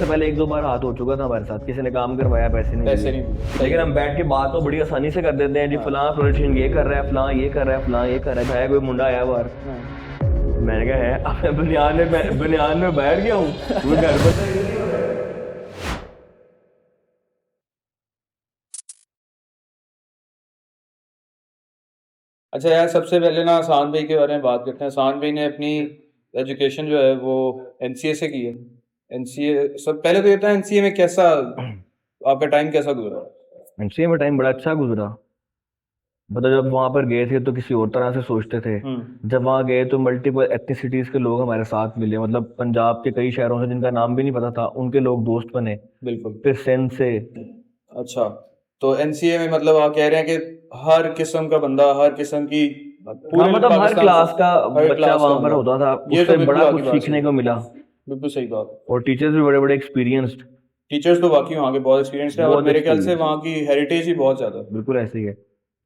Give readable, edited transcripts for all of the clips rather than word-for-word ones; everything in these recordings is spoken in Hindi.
उससे पहले एक दो बार हाथ हो चुका था हमारे साथ, किसी ने काम करवाया, पैसे नहीं दिए। लेकिन हम बैठ के बात तो बड़ी आसानी से कर देते हैं जी, फलां प्रोडक्शन ये कर रहा है, फलां ये कर रहा है, फलां ये कर रहा है। भाई कोई मुंडा आया बाहर, मैंने कहा है अब मैं बनियान में बैठ गया हूँ, तुम्हें घर पर। अच्छा यार, सबसे पहले ना आसान भाई के बारे में बात करते हैं। आसान भाई ने अपनी एजुकेशन जो है वो एनसीए से की है। एनसीए सब पहले तो ये था, एनसीए में कैसा आपका टाइम कैसा गुजरा? एनसीए में टाइम बड़ा अच्छा गुजरा। मतलब जब वहां पर गए थे तो किसी और तरह से सोचते थे, जब वहां गए तो मल्टीपल एथनिसिटीज के लोग हमारे साथ मिले। मतलब पंजाब के कई शहरों से जिनका नाम भी नहीं पता था, उनके लोग दोस्त बने। बिल्कुल। फिर सिंध से। अच्छा, तो एनसीए में मतलब आप कह रहे हैं कि हर किस्म का बंदा, हर किस्म की, हाँ, पूरे मतलब हर पाकिस्तान क्लास से का हर बच्चा क्लास का वहां पर बंदा। होता था, ये तो उससे बिल्कुल बड़ा आपकी कुछ बात सही सीखने है, को मिला। बिल्कुल सही बात। और टीचर्स भी बड़े बड़े एक्सपीरियंस्ड। टीचर्स तो वाकई वहाँ के बहुत एक्सपीरियंस्ड है, और बहुत मेरे ख्याल से एक्सपीरियंस्ड। वहाँ की हेरिटेज ही बहुत ज़्यादा है। बिल्कुल ऐसे ही है।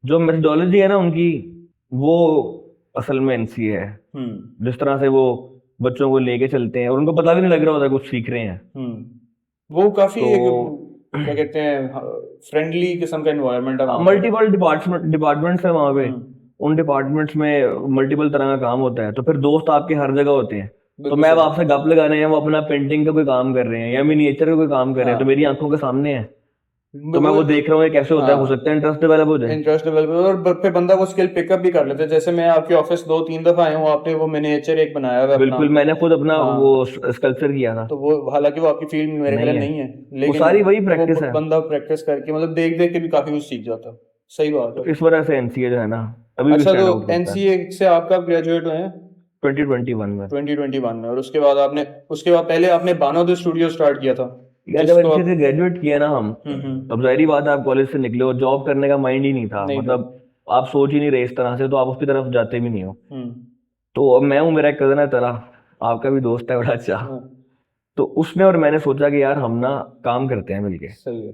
जो मेथडोलॉजी है ना उनकी, वो असल में एनसीए है। जिस तरह से वो बच्चों को लेके चलते हैं और उनको पता भी नहीं लग रहा होता कुछ सीख रहे हैं। वो काफी तो एक, क्या कहते हैं, फ्रेंडली किस्म का एनवायरनमेंट है वहाँ पे। मल्टीपल डिपार्टमेंट्स है वहाँ पे। उन डिपार्टमेंट्स में मल्टीपल तरह का काम होता है, तो फिर दोस्त आपके हर जगह होते हैं। तो बिल्कुल मैं अब सही। आपसे गप लगाने हैं, वो अपना पेंटिंग का कोई काम कर रहे हैं या मिनिएचर का कोई काम कर रहे हैं, तो हाँ, मेरी आंखों के सामने है। तो मैं वो वो देख रहा हूँ ये कैसे होता है, हो हाँ, सकता है इंटरेस्ट डेवलप हो जाए। इंटरेस्ट डेवलप, और फिर बंदा वो स्किल पिकअप भी कर लेता है। जैसे मैं आपके ऑफिस 2-3 दफा आया हूँ, आपने वो मिनिएचर एक बनाया हुआ है अपना। बिल्कुल, मैंने खुद अपना हाँ, वो स्कल्पचर किया था। तो वो हालांकि वो आपकी फील्ड में मेरे ख्याल नहीं में है, नहीं है, वो लेकिन सारी वही वो प्रैक्टिस है। बंदा प्रैक्टिस करके मतलब देख देख के भी काफी कुछ सीख जाता है। सही बात तो है। इस वजह से एनसीए जो है ना अभी भी अच्छा, तो स्टैंड आउट करता है। एनसीए से आप कब ग्रेजुएट हुए हैं? 2021 में। 2021 में। और उसके बाद पहले आपने बानो द स्टूडियो स्टार्ट किया था, यार जब जिसको एनसीए आप। से ग्रेजुएट किया ना हम, तब जाहिर बात है आप कॉलेज से निकले हो, जॉब करने का माइंड ही नहीं था। नहीं था। मतलब आप सोच ही नहीं रहे इस तरह से, तो आप उसकी तरफ जाते भी नहीं हो। हम्म। तो अब मैं हूँ, मेरा एक कजन है तरह, आपका भी दोस्त है बड़ा अच्छा। हाँ, तो उसने और मैंने सोचा कि यार हम ना काम करते हैं मिलके। सही है।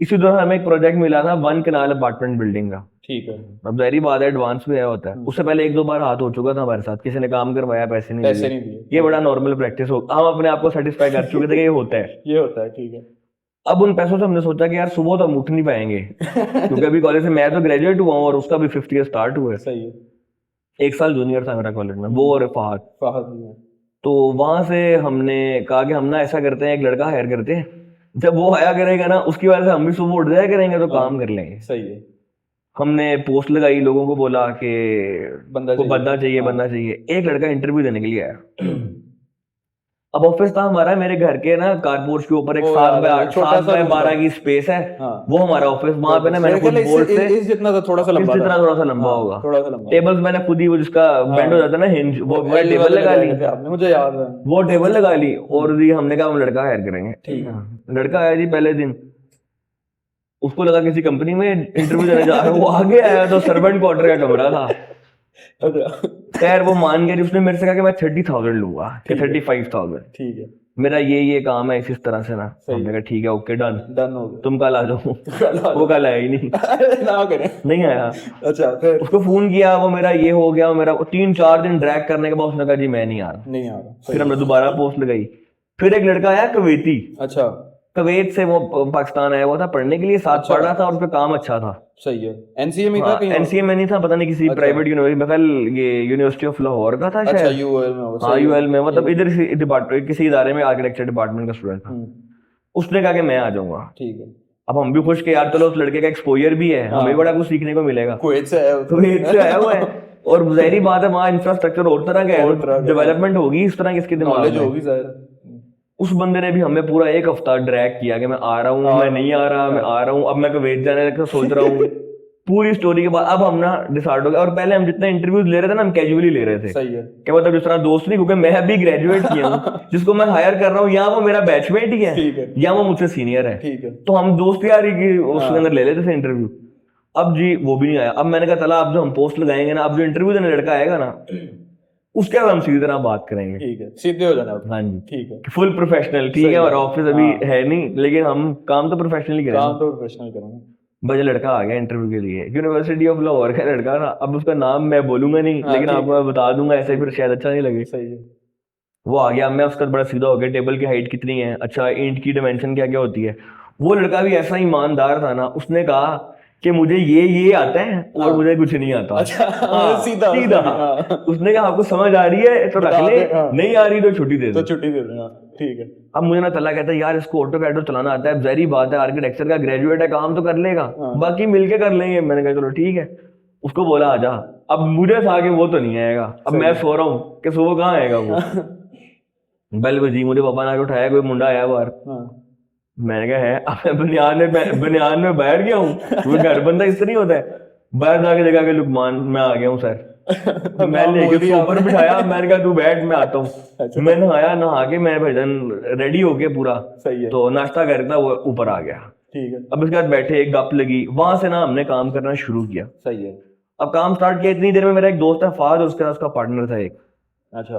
इसी दौरान हमें एक प्रोजेक्ट मिला था 1 कनाल अपार्टमेंट बिल्डिंग का। ठीक है। अब जाहिर बात है एडवांस में आया होता है, उससे पहले एक दो बार हाथ हो चुका था हमारे साथ, किसी ने काम करवाया, पैसे नहीं पैसे दिए। नहीं दिए। ये बड़ा नॉर्मल प्रैक्टिस हो, हम अपने आप को सेटिस्फाई कर चुके थे कि ये होता है। ये होता है, ठीक है। अब उन पैसों से हमने सोचा कि यार सुबह तो हम उठ नहीं पाएंगे, क्योंकि अभी कॉलेज से मैं तो ग्रेजुएट हुआ हूँ और उसका भी 5th ईयर स्टार्ट हुआ है। सही है। 1 साल जूनियर था मेरा कॉलेज में, वो और फहद। फाहद भी है। तो वहां से हमने कहा कि हम ना ऐसा करते हैं, एक लड़का हायर करते हैं, जब वो आया करेगा ना उसकी वजह से हम भी सुबह उठ जाया करेंगे तो हाँ, काम कर लेंगे। सही है। हमने पोस्ट लगाई, लोगों को बोला कि बंदा को चाहिए। बंदा चाहिए, हाँ। बंदा चाहिए। एक लड़का इंटरव्यू देने के लिए आया। अब ऑफिस था हमारा मेरे घर के ना कारपोर्च के ऊपर, एक वो सात याद बाय है, वो आठ छोटा सात सा बाय रूम था। बारह की स्पेस है। हाँ, वो हमारा ऑफिस, वहां पे ना मैंने मेरे खुद ख्याल है बोर्ड से, इस जितना था, थोड़ा सा इस लंबा था। जितना थोड़ा सा लंबा हाँ, होगा। थोड़ा सा लंबा। टेबल्स मैंने खुद ही, वो जिसका बेंड हो हाँ, जाता है ना, हिंज, वो वो मैंने एल टेबल वाले लगा लगाए ली। थे आपने, मुझे याद है। वो टेबल लगा ली और जी हमने कहा हम लड़का हायर करेंगे। ठीक है। लड़का आया जी पहले दिन, उसको लगा किसी कंपनी में इंटरव्यू देने जा रहा है, वो आगे आया तो सर्वेंट क्वार्टर का कमरा था। अच्छा, खैर वो मान गया जी, उसने मेरे से कहा कि मैं 30,000 लूंगा कि ठीक है। 35,000, ठीक है। मेरा ये काम है इस तरह से ना। सही हमने है। कहा ठीक है, ओके डन, डन हो गया। तुम कल आ जाओ। कल आ वो जाओ। कल आया ही नहीं, अरे ना करें। नहीं आया। अच्छा, फिर उसको फोन किया, वो मेरा ये हो गया, वो मेरा 3-4 दिन ड्रैग करने के बाद उसने कहा जी मैं नहीं आ रहा। नहीं आ रहा। फिर सही हमने है। दोबारा पोस्ट लगाई। फिर एक लड़का आया कुवैती, अच्छा। कुवैत से, वो पाकिस्तान आया हुआ था पढ़ने के लिए, साथ अच्छा, पढ़ रहा था और उसका काम अच्छा था। सही है। एनसीए में था हाँ, कहीं और? एनसीए में नहीं था, पता नहीं किसी अच्छा। प्राइवेट यूनिवर्सिटी में, कल ये यूनिवर्सिटी ऑफ लाहौर का था अच्छा, शायद। यूएल में होगा। हाँ सही है। यूएल में, मतलब ठीक है। इधर डिपार्टमेंट, किसी इदारे में आर्किटेक्चर डिपार्टमेंट का स्टूडेंट था। उसने कहा कि मैं आ जाऊंगा। ठीक है। अब हम भी खुश के यार चलो उस लड़के का एक्सपोजर भी है, हमें हाँ, बड़ा कुछ सीखने को मिलेगा। कुवैत से आया तो ये से आया हुआ है, और जाहिर बात है वहाँ इंफ्रास्ट्रक्चर और तरह का है, और तरह तो का डेवलपमेंट होगी इस तरह की इसके दिमाग नॉलेज में। होगी जाहिर। उस बंदे ने भी हमें पूरा 1 हफ्ता ड्रैग किया कि मैं आ रहा हूँ, मैं नहीं आ रहा, मैं आ रहा हूँ, अब मैं कुवैत जाने का सोच रहा हूँ। पूरी स्टोरी के बाद अब हम ना डिसाइड हो गया, और पहले हम जितने इंटरव्यूज ले रहे थे ना, हम कैजुअली ले रहे थे। सही है। क्या मतलब जिस तरह दोस्त नहीं, क्योंकि मैं भी ग्रेजुएट किया हूँ, जिसको मैं हायर कर रहा हूँ या वो मेरा बैचमेट ही ठीक है है। या वो मुझसे सीनियर है, ठीक है। तो हम दोस्त यारी की उसके हाँ। अंदर ले लेते थे इंटरव्यू। अब जी वो भी नहीं आया। अब मैंने कहा चला, अब जो हम पोस्ट लगाएंगे ना, अब जो इंटरव्यू देने लड़का आएगा ना, उसके बाद हम सीधी तरह बात करेंगे। ठीक है, सीधे हो जाना आप। हाँ जी, ठीक है। Full professional. ठीक सही है, है। और ऑफिस अभी हाँ। है नहीं, लेकिन हम काम तो प्रोफेशनली काम करेंगे। तो प्रोफेशनल करेंगे। भाई लड़का आ गया इंटरव्यू के लिए, यूनिवर्सिटी ऑफ लाहौर का लड़का था। अब उसका नाम मैं बोलूंगा नहीं, हाँ, लेकिन ठीक आपको है। मैं बता दूंगा, ऐसे फिर शायद अच्छा नहीं लगे। सही है। वो आ गया, मैं उसका बड़ा सीधा हो गया, टेबल की हाइट कितनी है, अच्छा ईंट की डायमेंशन क्या क्या होती है। वो लड़का भी ऐसा ईमानदार था ना, उसने कहा कि मुझे ये आता है और हाँ। मुझे कुछ नहीं आता। अच्छा, हाँ, सीधा सीधा। हाँ। उसने कहा आपको समझ आ रही है तो रख बता ले, दे, हाँ। नहीं आ रही तो छुट्टी दे तो दो। छुट्टी दे देना, ठीक है। अब मुझे ना तल्ला कहता है यार इसको ऑटो कैड चलाना आता है, जहरी बात है, आर्किटेक्चर का ग्रेजुएट है, काम तो कर लेगा, हाँ। बाकी मिलके कर लेंगे। मैंने कहा चलो ठीक है। उसको बोला आजा। अब मुझे था कि वो तो नहीं आएगा, अब मैं सो रहा हूँ कि सुबह कहाँ आएगा वो। बेल बजी, मुझे पापा ने आके उठाया, कोई मुंडा आया बाहर। हाँ। मैंने कहा है, अब मैं बनियान में बैठ गया हूँ, वो घर बंदा इस तरह नहीं होता है। बाहर जाके जगह के लुकमान मैं आ गया हूँ सर। मैं लेके उसको ऊपर बिठाया, मैंने कहा तू बैठ मैं आता हूँ। मैं नहाया, नहा के मैं भजन रेडी हो गया पूरा, सही है, तो नाश्ता करता वो ऊपर आ गया। ठीक है, अब उसके बाद बैठे, एक गप लगी, वहां से ना हमने काम करना शुरू किया। सही है। अब काम स्टार्ट किया, इतनी देर में मेरा एक दोस्त है फाद, और उसके साथ उसका पार्टनर था एक। अच्छा।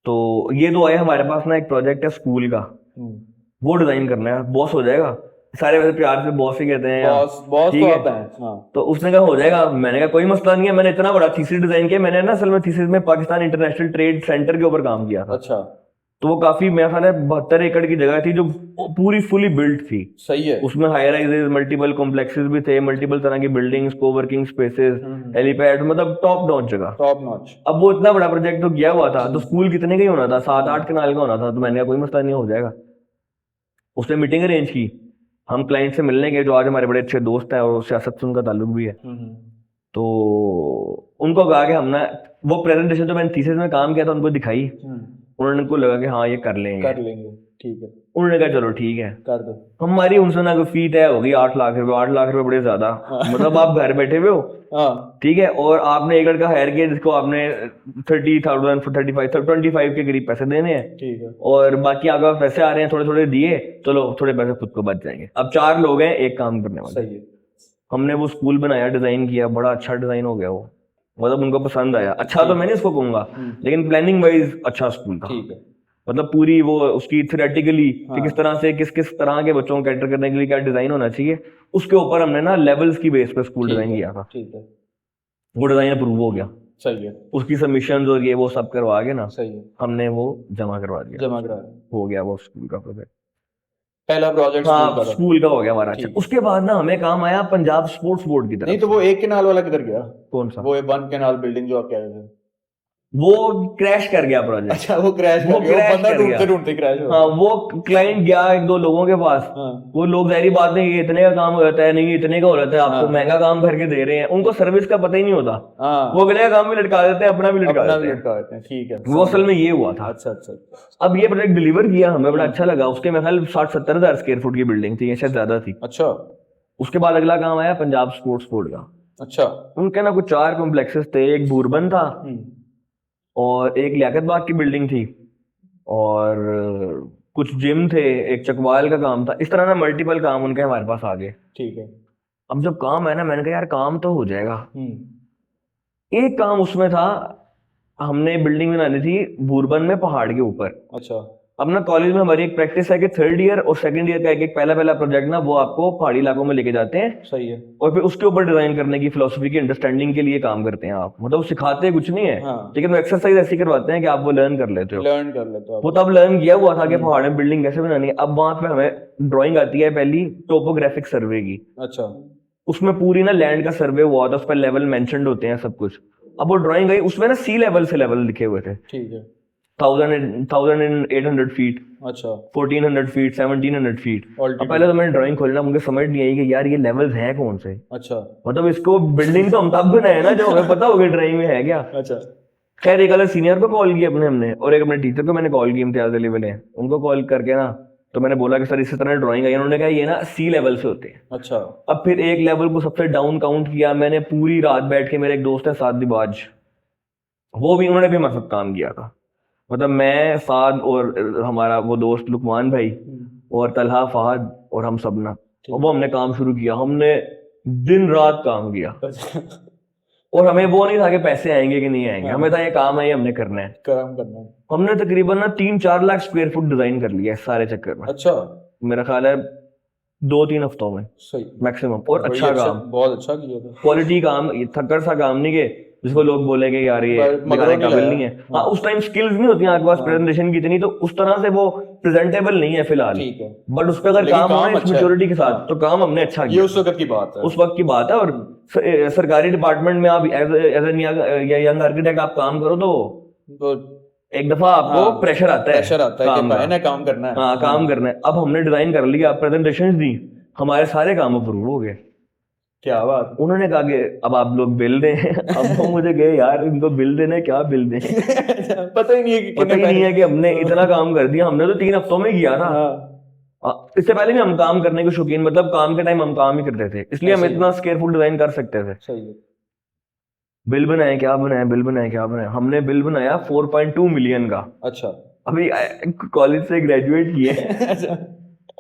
तो ये दो आए, हमारे पास ना एक प्रोजेक्ट है स्कूल का, वो डिजाइन करना है, बॉस हो जाएगा। सारे वैसे प्यार से बॉस ही कहते हैं यहाँ। बॉस बॉस ठीक तो है। आता है, हाँ। तो उसने कहा हो जाएगा। मैंने कहा कोई मसला नहीं है। मैंने इतना बड़ा थीसिस डिजाइन किया। मैंने ना असल में थीसिस में पाकिस्तान इंटरनेशनल ट्रेड सेंटर के ऊपर काम किया था। अच्छा, तो वो काफी, मेरा ख्याल है 72 एकड़ की जगह थी जो पूरी फुली बिल्ट थी। सही है। उसमें हाई राइजेस, मल्टीपल कॉम्प्लेक्सेस भी थे, मल्टीपल तरह की बिल्डिंग्स, कोवर्किंग स्पेसेस, हेलीपैड, मतलब टॉप नॉच जगह। Top notch. अब वो इतना बड़ा प्रोजेक्ट तो किया हुआ था, तो स्कूल कितने का ही होना था, 7-8 कनाल का होना था। तो मैंने कहा कोई मसला नहीं, हो जाएगा। उसने मीटिंग अरेंज की, हम क्लाइंट से मिलने गए, जो आज हमारे बड़े अच्छे दोस्त हैं और सियासत से उनका ताल्लुक भी है। तो उनको कहा कि हम ना, वो प्रेजेंटेशन जो मैंने थीसिस में काम किया था उनको दिखाई। उन्होंने को लगा कि हाँ ये कर लेंगे, ठीक है, उन्होंने कहा चलो ठीक है कर दो। हमारी उनसे ना कोई फी तय होगी 8 लाख रुपए। 8 लाख रुपए बड़े ज्यादा, मतलब आप घर बैठे हुए हो, हाँ, ठीक है, और आपने एक लड़का हायर किया जिसको आपने 30,000 25 के करीब पैसे देने हैं, ठीक है, और बाकी आपके पास पैसे आ रहे हैं, थोड़े थोड़े दिए, चलो थोड़े पैसे खुद को बच जाएंगे। अब 4 लोग हैं एक काम करने वाले। सही है। हमने वो स्कूल बनाया, डिजाइन किया, बड़ा अच्छा डिजाइन हो गया वो, मतलब उनको पसंद आया। अच्छा तो मैं नहीं इसको कहूंगा, लेकिन प्लानिंग वाइज अच्छा स्कूल था। ठीक है, मतलब पूरी वो उसकी थियोरेटिकली हाँ। कि किस तरह से किस किस तरह के बच्चों को कैटर करने के लिए क्या डिजाइन होना चाहिए, उसके ऊपर हमने ना लेवल्स की बेस पे स्कूल डिजाइन किया था। ठीक है, वो डिजाइन अप्रूव हो गया, सही है, उसकी सबमिशन और ये वो सब करवा के ना सही है, हमने वो जमा करवा दिया, जमा करा। हो गया वो स्कूल का प्रोजेक्ट। पहला प्रोजेक्ट स्कूल हाँ का था। स्कूल का हो गया हमारा। अच्छा, ठीक। उसके बाद ना हमें काम आया पंजाब स्पोर्ट्स बोर्ड की तरफ नहीं तो से। वो एक केनाल वाला किधर गया? कौन सा? वो 1 केनाल बिल्डिंग जो आप कह रहे थे। वो क्रैश कर गया प्रोजेक्ट। अच्छा, वो क्रैश वो कर गया, क्रैश बंदा कर ढूंढते गया। ढूंढते क्रैश हो हाँ, वो क्लाइंट गया 1-2 लोगों के पास, हाँ। वो लोग जाहिर बात नहीं, ये इतने का काम हो जाता है, नहीं इतने का हो जाता है, आपको हाँ। महंगा काम करके दे रहे हैं, उनको सर्विस का पता ही नहीं होता। हाँ, वो अगले का काम भी लटका देते हैं, अपना भी लटका अपना भी देते हैं। लटका देते हैं, ठीक है। वो असल में ये हुआ था। अच्छा अच्छा। अब ये प्रोजेक्ट डिलीवर किया, हमें बड़ा अच्छा लगा। उसके मेरे ख्याल 60-70 हजार स्क्वायर फुट की बिल्डिंग थी, शायद ज्यादा थी। अच्छा उसके बाद अगला काम आया पंजाब स्पोर्ट्स बोर्ड का। अच्छा। उनके ना कुछ 4 कॉम्प्लेक्सेस थे, एक बूरबन था और एक लियाकत बाग की बिल्डिंग थी, और कुछ जिम थे, एक चकवाल का काम था। इस तरह ना मल्टीपल काम उनके हमारे पास आ गए। ठीक है। अब जब काम है ना, मैंने कहा यार काम तो हो जाएगा। एक काम उसमें था, हमने बिल्डिंग बनानी थी बूरबन में पहाड़ के ऊपर। अच्छा। अब ना कॉलेज में हमारी एक प्रैक्टिस है कि 3rd ईयर और 2nd ईयर का एक पहला प्रोजेक्ट ना वो आपको पहाड़ी इलाकों में लेके जाते हैं, सही है। और फिर उसके ऊपर डिजाइन करने की फिलोसफी की अंडरस्टैंडिंग के लिए काम करते हैं आप। मतलब सिखाते कुछ नहीं है, हाँ। लेकिन वो एक्सरसाइज ऐसी करवाते हैं कि आप वो लर्न कर लेते हो। लर्न कर लेते हो। वो तब लर्न किया हुआ था कि पहाड़ में बिल्डिंग कैसे बनानी है। अब वहां पे हमें ड्राइंग आती है पहली टोपोग्राफिक सर्वे की। अच्छा। उसमें पूरी ना लैंड का सर्वे हुआ था, उस पर लेवल मेंशन्ड होते हैं सब कुछ। अब वो ड्राइंग आई, उसमें ना सी लेवल से लेवल लिखे हुए थे, ठीक है। 1800 फीट, अच्छा। 1400 फीट, 1700 फीट। अब Altitude। पहले तो मैंने ड्राइंग खोलना, मुझे समझ नहीं आई कि यार ये लेवल्स हैं कौन से। अच्छा मतलब इसको बिल्डिंग तो हम तब बनाए ना जब हमें पता होगा ड्राइंग में है क्या। अच्छा। खैर एक अलग सीनियर को कॉल किया अपने हमने, और एक अपने टीचर को मैंने कॉल की, इम्तियाज अली वाले, उनको कॉल करके ना तो मैंने बोला कि सर इस तरह ड्राइंग आई। उन्होंने कहा ये ना सी लेवल से होते हैं। अच्छा। अब फिर एक लेवल को सबसे डाउन काउंट किया मैंने, पूरी रात बैठ के। मेरे एक दोस्त है साद दिबाज, वो भी, उन्होंने भी मेरे साथ काम किया था। मतलब मैं, साद और हमारा वो दोस्त लुकमान भाई और तलहा फहद और हम सब ना, वो हमने काम शुरू किया। हमने दिन रात काम किया, और हमें वो नहीं था कि पैसे आएंगे कि नहीं आएंगे, हमें था ये काम है, ये हमने करना है, काम करना है। हमने तकरीबन ना 3-4 लाख स्क्वायर फुट डिजाइन कर लिया इस सारे चक्कर में। अच्छा। मेरा ख्याल है 2-3 हफ्तों में सही मैक्सिमम। और अच्छा काम, बहुत अच्छा किया था। क्वालिटी काम, ये थक्कर सा काम नहीं के जिसको लोग बोलेंगे यार ये पर मगरों दिखाने नहीं काबिल लाया। नहीं है। हाँ, उस टाइम स्किल्स नहीं होती आपके पास हाँ। प्रेजेंटेशन की इतनी, तो उस तरह से वो प्रेजेंटेबल नहीं है फिलहाल। ठीक है, बट उस पर अगर लेकिन काम हो ना काम इस अच्छा है। मेच्योरिटी के साथ, हाँ। तो काम हमने अच्छा ये किया। उस वक्त की बात है। उस वक्त की बात है। और सरकारी डिपार्टमेंट में आप एज एन यंग आर्किटेक्ट आप काम करो तो तो एक दफा आपको हाँ, प्रेशर आता है प्रेशर आता है कि काम भाई का। ना काम करना है। हाँ, काम करना है। अब हमने डिजाइन कर लिया, प्रेजेंटेशन दी, हमारे सारे काम अप्रूव हो गए। क्या बात। उन्होंने कहा कि अब आप लोग बिल दें। अब वो मुझे गए यार इनको बिल देने, क्या बिल दें। पता ही नहीं है कि पता ही नहीं है कि हमने इतना काम कर दिया। हमने तो 3 हफ्तों में किया था। हाँ, इससे पहले भी हम काम करने के शौकीन, मतलब काम के टाइम हम काम ही करते थे, इसलिए हम ऐसे ही। इतना स्केयरफुल डिजाइन कर सकते थे। सही है। बिल बनाए क्या बनाए, बिल बनाए क्या बनाए, हमने बिल बनाया 4.2 मिलियन का। अच्छा। अभी कॉलेज से ग्रेजुएट किए अच्छा,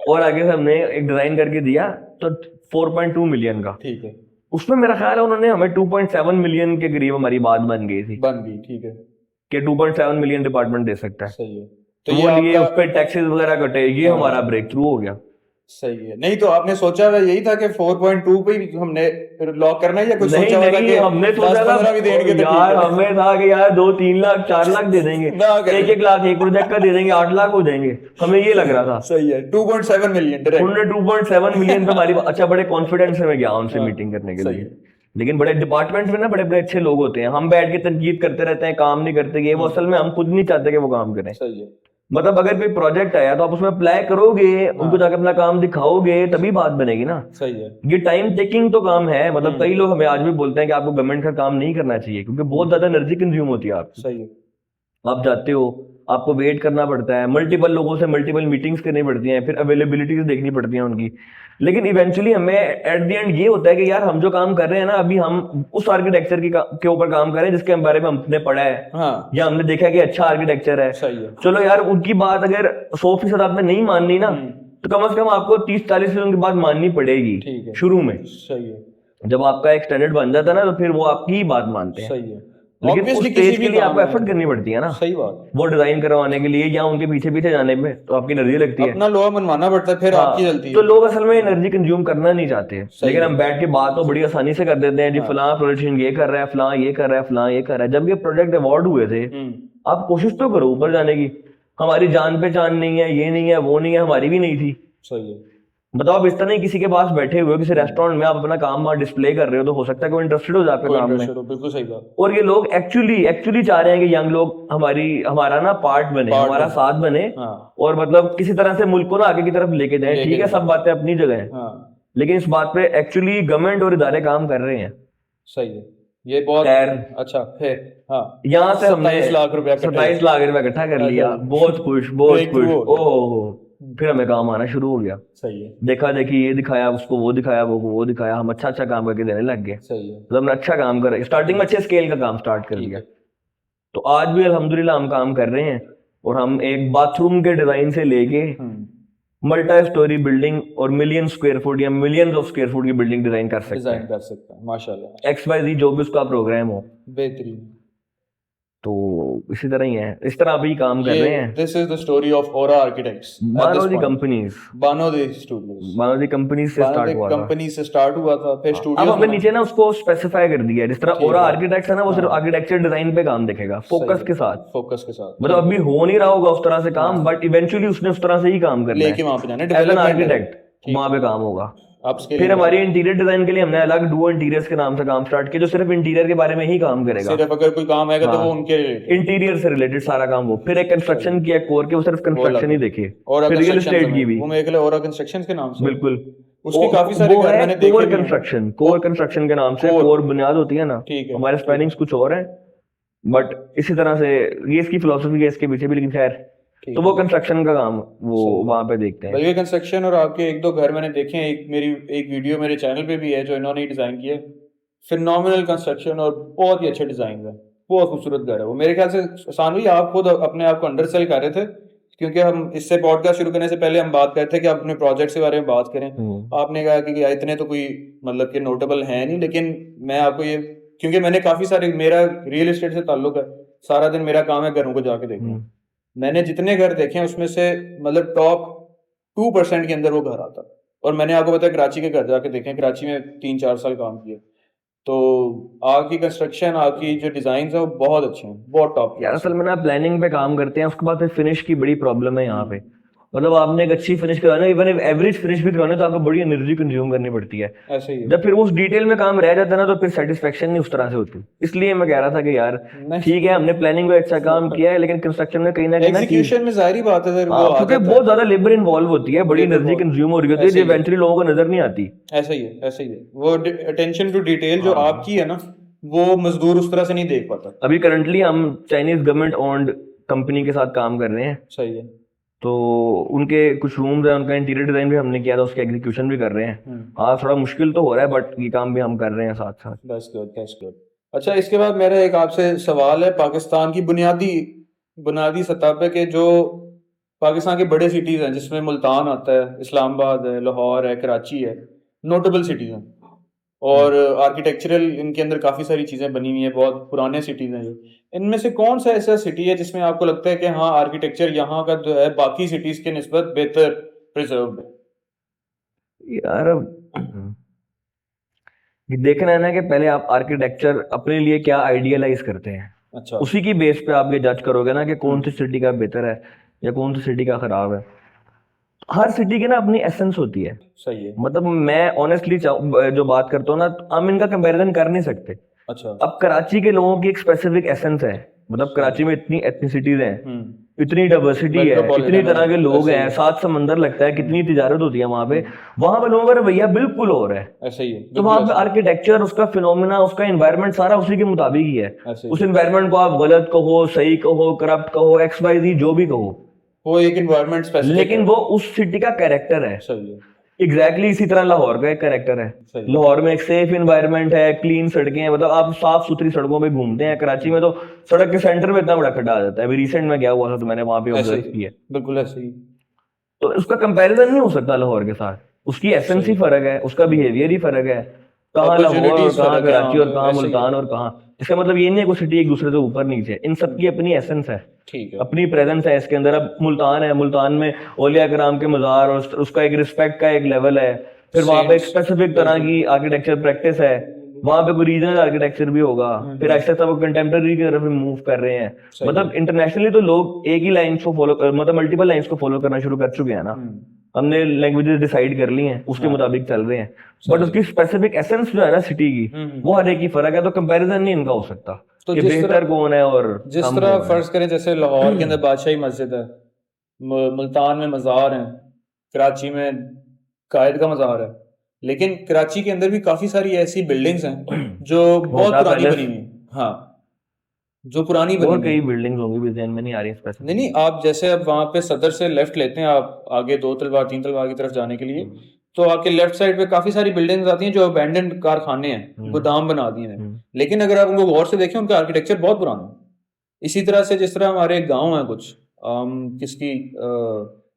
और आगे से हमने एक डिजाइन करके दिया तो 4.2 मिलियन का। ठीक है, उसमें मेरा ख्याल है उन्होंने हमें 2.7 मिलियन के करीब हमारी बात बन गई थी बन गई। ठीक है, कि 2.7 मिलियन डिपार्टमेंट दे सकता है। सही है। तो तो वो ये लिए उस आपका पर टैक्सेस वगैरह कटे, ये हाँ। हमारा ब्रेक थ्रू हो गया। सही है। नहीं तो आपने सोचा हुआ यही था कि 4.2 पे ही हमने लॉक करना है, या कुछ नहीं सोचा हुआ था नहीं, कि हमने सोचा था 10-15 भी देंगे तो यार, ठीक है। हमें था कि यार 2-3 लाख 4 लाख दे देंगे, ना करें। 1-1 लाख एक प्रोजेक्ट का दे देंगे, 8 लाख हो जाएंगे, हमें ये लग रहा था। सही है। 2.7 मिलियन डायरेक्ट। उन्होंने 2.7 मिलियन पे हमारी अच्छा, बड़े कॉन्फिडेंस से मैं गया उनसे हाँ, मीटिंग करने के सही लिए। है। लेकिन बड़े डिपार्टमेंट में ना बड़े बड़े अच्छे लोग होते हैं, हम बैठ के तनकीद करते रहते हैं, काम नहीं करते, ये वो असल में हम खुद नहीं चाहते कि वो काम करें। सही है। मतलब अगर कोई प्रोजेक्ट आया तो आप उसमें अप्लाई करोगे, उनको जाकर अपना काम दिखाओगे, तभी बात बनेगी ना। सही है। ये टाइम टेकिंग तो काम है। मतलब कई लोग हमें आज भी बोलते हैं कि आपको गवर्नमेंट का काम नहीं करना चाहिए क्योंकि बहुत ज्यादा एनर्जी कंज्यूम होती है आपकी। सही है। आप जाते हो, आपको वेट करना पड़ता है, मल्टीपल लोगों से मल्टीपल मीटिंग्स करनी पड़ती हैं, फिर अवेलेबिलिटीज देखनी पड़ती हैं उनकी। लेकिन इवेंचुअली हमें एट द एंड ये होता है कि यार हम जो काम कर रहे हैं ना, अभी हम उस आर्किटेक्चर के ऊपर काम कर रहे हैं जिसके बारे में हमने पढ़ा है हाँ, या हमने देखा है कि अच्छा आर्किटेक्चर है। सही है। चलो यार, उनकी बात अगर 100% आपने नहीं माननी ना, तो कम से कम आपको 30-40% उनकी बात माननी पड़ेगी ठीक है। शुरू में। सही है। जब आपका एक स्टैंडर्ड बन जाता है ना, तो फिर वो आपकी ही बात मानते हैं। सही है। लेकिन उस Obviously स्टेज किसी के भी लिए काम आपको में एफर्ट करनी पड़ती है ना, सही बात। वो डिजाइन करवाने के लिए या उनके पीछे पीछे जाने में तो आपकी एनर्जी लगती है। अपना लोहा मनवाना पड़ता है, फिर हाँ, आपकी जलती तो है। लोग असल में एनर्जी कंज्यूम करना नहीं चाहते, सही लेकिन है। हम बैठ के बात तो बड़ी आसानी से कर देते हैं जी, हाँ। फलां प्रोजेक्ट ये कर रहा है, फलां ये कर रहा है, फलां ये कर रहा है। जब ये प्रोजेक्ट अवार्ड हुए थे, आप कोशिश तो करो ऊपर जाने की। हमारी जान पहचान नहीं है, ये नहीं है, वो नहीं है, हमारी भी नहीं थी। सही है। बताओ, आप इस तरह ही किसी के पास बैठे हुए हो, किसी रेस्टोरेंट में आप अपना काम वहां डिस्प्ले कर रहे हो, तो हो सकता है कोई इंटरेस्टेड हो जाए आपके कोई काम में। इंटरेस्टेड हो, बिल्कुल सही बात। और ये लोग एक्चुअली चाह रहे हैं कि यंग लोग हमारा ना पार्ट बने, Part हमारा बने। साथ बने, हाँ, और मतलब किसी तरह से मुल्क को ना आगे की तरफ लेके जाए। लेके ठीक है, जाएं। सब बातें अपनी जगह है, हाँ, लेकिन इस बात पे एक्चुअली गवर्नमेंट और इदारे काम कर रहे हैं। सही है। ये बहुत खैर, अच्छा फिर हाँ, यहाँ से हमने 27 लाख रुपया इकट्ठे। 27 लाख रुपया इकट्ठा कर लिया, अच्छा। बहुत खुश, बहुत Breakthrough खुश। हो गया। ओहो, फिर हमें काम आना शुरू हो गया। सही है। देखा देखी, ये दिखाया उसको, वो दिखाया वो दिखाया, हम अच्छा काम करके देने लग गए। सही है। मतलब हमने अच्छा काम कर, स्टार्टिंग में अच्छे स्केल का काम स्टार्ट कर ठीक दिया। है। तो आज भी अल्हम्दुलिल्लाह हम काम कर रहे हैं, और हम एक बाथरूम के डिजाइन से लेके मल्टी स्टोरी बिल्डिंग और मिलियन स्क्वायर फुट या मिलियंस ऑफ स्क्वायर फुट की बिल्डिंग डिजाइन कर सकते डिजाइन हैं। कर सकता है, माशाल्लाह। XYZ जो भी उसका प्रोग्राम हो, बेहतरीन। तो इसी तरह ही है, इस तरह अभी काम कर रहे हैं। This is the story of Ora architects. Banodi companies, Banodi studios. Banodi company से स्टार्ट हुआ था। कंपनी से स्टार्ट हुआ था, फिर अब स्टूडियो हमने नीचे ना उसको स्पेसिफाई कर दिया है, जिस तरह ठीक ओरा है। आर्किटेक्ट्स है ना, वो सिर्फ हाँ। आर्किटेक्चर डिजाइन पे काम देखेगा, फोकस के साथ। फोकस के साथ मतलब अभी हो नहीं रहा होगा उस तरह से काम, बट इवेंचुअली उसने उस तरह से ही काम करना लेके है। वहां पे जाना, एज एन डेवलपमेंट आर्किटेक्ट वहां पे काम होगा। अपस्केलिंग फिर हमारी इंटीरियर डिजाइन के लिए हमने अलग डुओ इंटीरियर्स के नाम से काम स्टार्ट किया, जो सिर्फ इंटीरियर के बारे में ही काम करेगा। सिर्फ अगर कोई काम आएगा तो हाँ। वो उनके इंटीरियर से रिलेटेड सारा काम वो। फिर एक कंस्ट्रक्शन किया कोर के, वो सिर्फ कंस्ट्रक्शन ही देखे। और फिर रियल एस्टेट की भी, वो मेरे लिए और कंस्ट्रक्शन के नाम से बिल्कुल उसकी काफी सारे घर मैंने देखे कोर भी हैं। कंस्ट्रक्शन, कोर कंस्ट्रक्शन के नाम से, कोर बुनियाद होती है ना। ठीक है। हमारे स्पेलिंग्स कुछ और हैं, बट इसी तरह से ये इसकी फिलोसफी है इसके पीछे भी, लेकिन खैर, तो वो कंस्ट्रक्शन का काम वो वहां पे देखते हैं। बल्कि कंस्ट्रक्शन और आपके एक दो घर मैंने देखे हैं, एक वीडियो मेरे चैनल पे भी है जो इन्होंने डिजाइन किया है। फिनोमिनल कंस्ट्रक्शन और बहुत ही अच्छे डिजाइन है, बहुत खूबसूरत घर है वो। मेरे ख्याल से सानवी आप खुद अपने आप को अंडरसेल कर रहे थे, क्योंकि हम इससे पॉडकास्ट शुरू करने से पहले हम बात करते थे कि अपने प्रोजेक्ट्स के बारे में बात करें। आपने कहा कि इतने तो कोई मतलब कि नोटेबल है नहीं, लेकिन मैं आपको ये, क्योंकि मैंने काफी सारे, मेरा रियल एस्टेट से ताल्लुक है, सारा दिन मेरा काम है घरों को जाके देखना। मैंने जितने घर देखे हैं उसमें से मतलब टॉप 2% के अंदर वो घर आता। और मैंने आपको बताया कराची के घर जाके देखे, कराची में 3-4 साल काम किया, तो आपकी कंस्ट्रक्शन, आपकी जो डिजाइन है वो बहुत अच्छे हैं, बहुत टॉप यार असल में ना प्लानिंग पे काम करते हैं, उसके बाद फिर फिनिश की बड़ी प्रॉब्लम है यहाँ पे। मतलब आपने एक अच्छी फिनिश करवाना, इवन एवरेज फिनिश भी करवाना तो आपको बड़ी एनर्जी कंज्यूम करनी पड़ती है। ऐसे ही है। जब फिर वो उस डिटेल में काम रह जाता है ना तो फिर सेटिस्फेक्शन नहीं उस तरह से होती। इसलिए मैं कह रहा था कि यार नहीं। ठीक है हमने प्लानिंग में अच्छा काम किया है, लेकिन कंस्ट्रक्शन में कहीं ना कहीं ना चीज, एग्जीक्यूशन में जाहिर बात है सर वो आ क्योंकि जाता बहुत है। ज्यादा लेबर इन्वॉल्व होती है, बड़ी Labor एनर्जी involved। कंज्यूम हो रही होती है ऐसे जो ही है। इवेंचुअली लोगों को नजर नहीं आती। ऐसा ही है, ऐसा ही है। वो अटेंशन टू डिटेल जो आपकी है ना, वो मजदूर उस तरह से नहीं देख पाता। अभी करंटली हम चाइनीज गवर्नमेंट ओन्ड कंपनी के साथ काम कर रहे हैं, सही है। तो उनके कुछ रूम्स हैं, उनका इंटीरियर डिजाइन भी हमने किया था, उसके एग्जीक्यूशन भी कर रहे हैं। हाँ थोड़ा मुश्किल तो हो रहा है बट ये काम भी हम कर रहे हैं साथ साथ। That's good, that's good. अच्छा, इसके बाद मेरा एक आपसे सवाल है, पाकिस्तान की बुनियादी बुनियादी सतह पे के जो पाकिस्तान के बड़े सिटीज हैं, जिसमें मुल्तान आता है, इस्लामाबाद है, लाहौर है, कराची है, नोटेबल सिटीज हैं, और आर्किटेक्चरल इनके अंदर काफ़ी सारी चीज़ें बनी हुई हैं, बहुत पुराने सिटीज़ हैं ये। इनमें से कौन सा ऐसा सिटी है जिसमें आपको लगता है कि हाँ आर्किटेक्चर यहाँ का जो है बाकी सिटीज़ के निस्बत बेहतर प्रिजर्व्ड है? यार अब ये देखना है ना कि पहले आप आर्किटेक्चर अपने लिए क्या आइडियलाइज करते हैं, अच्छा। उसी की बेस पे आप ये जज करोगे ना कि कौन सी सिटी का बेहतर है या कौन सी सिटी का खराब है। हर सिटी की ना अपनी एसेंस होती है। सही है। मतलब मैं ऑनेस्टली जो बात करता हूँ ना, तो हम इनका कंपैरिजन कर नहीं सकते। अच्छा। अब कराची के लोगों की एक स्पेसिफिक एसेंस है, मतलब कराची में इतनी एथनिसिटीज हैं, इतनी डाइवर्सिटी है, इतनी तरह के लोग हैं, सात समंदर लगता है, कितनी तिजारत होती है वहां पे लोगों का रवैया बिल्कुल और है। ऐसे ही है। तो वहां पे आर्किटेक्चर, उसका फिनोमिना, उसका एनवायरनमेंट सारा उसी के मुताबिक ही है। उस एनवायरनमेंट को आप गलत कहो, सही कहो, करप्ट कहो, XYZ जो भी कहो, वो एक एनवायरनमेंट स्पेसिफिक है, लेकिन वो उस सिटी का कैरेक्टर है। सही है। एग्जैक्टली इसी तरह लाहौर का एक कैरेक्टर है। सही है। लाहौर में एक सेफ एनवायरनमेंट है, क्लीन सड़कें हैं, मतलब आप साफ सुथरी सड़कों पे घूमते हैं। कराची में तो सड़क के सेंटर में इतना बड़ा खड्डा आ जाता है। अभी रिसेंट में गया हुआ था तो मैंने वहां पे ऐसे ऑब्जर्व ही, किया। बिल्कुल ऐसे ही। तो उसका कंपैरिजन नहीं हो सकता लाहौर के साथ, उसकी एसेंस ही फर्क है, उसका बिहेवियर ही फर्क है। कहाँ लाहौर और Opportunities कहाँ फर्क है, कराची और हाँ, कहाँ ऐसे ही है। मुल्तान और कहाँ, इसका मतलब ये नहीं है कोई सिटी एक दूसरे से ऊपर नीचे, इन सबकी अपनी एसेंस है, ठीक है। अपनी प्रेजेंस है इसके अंदर। अब मुल्तान है, मुल्तान में औलिया कराम के मज़ार और उसका एक रिस्पेक्ट का एक लेवल है। फिर वहां पे एक Saints, स्पेसिफिक तरह की आर्किटेक्चर प्रैक्टिस है, वहां पे कोई रीजनल आर्किटेक्चर भी होगा। फिर आहिस्ता आहिस्ता वो कंटेम्प्रेरी की तरफ मूव कर रहे हैं। मतलब इंटरनेशनली तो लोग एक ही लाइंस को फॉलो मतलब मल्टीपल लाइंस को फॉलो करना शुरू कर चुके हैं ना। हमने लैंग्वेजेस डिसाइड कर ली हैं, उसके मुताबिक चल रहे हैं, बट उसकी स्पेसिफिक एसेंस जो है ना सिटी की, वो हर एक की फर्क है। तो कंपैरिजन नहीं इनका हो सकता तो कि जिस बेहतर तरह कौन है और जिस कम तरह कौन है। फर्ज करें, जैसे लाहौर के अंदर बादशाही मस्जिद है, मुल्तान में मज़ार है, कराची में कायद का मज़ार है, लेकिन कराची के अंदर भी काफी सारी ऐसी बिल्डिंग्स हैं जो बहुत होता पुरानी पैलेस बनी हुई हैं। हाँ, जो पुरानी बनी और हुई कई हैं। बिल्डिंग्स होंगी भी ध्यान में नहीं आ रही स्पेसिफिक। नहीं नहीं, आप जैसे अब वहां पे सदर से लेफ्ट लेते हैं आप आगे 2 तलवार 3 तलवार की तरफ जाने के लिए, तो आपके लेफ्ट साइड पे काफी सारी बिल्डिंग्स आती हैं जो अबैंडन्ड कारखाने हैं, गोदाम बना दिए हैं। लेकिन अगर आप उनको गौर से देखें, उनका आर्किटेक्चर बहुत पुराना है। इसी तरह से जिस तरह हमारे गांव है कुछ, किसकी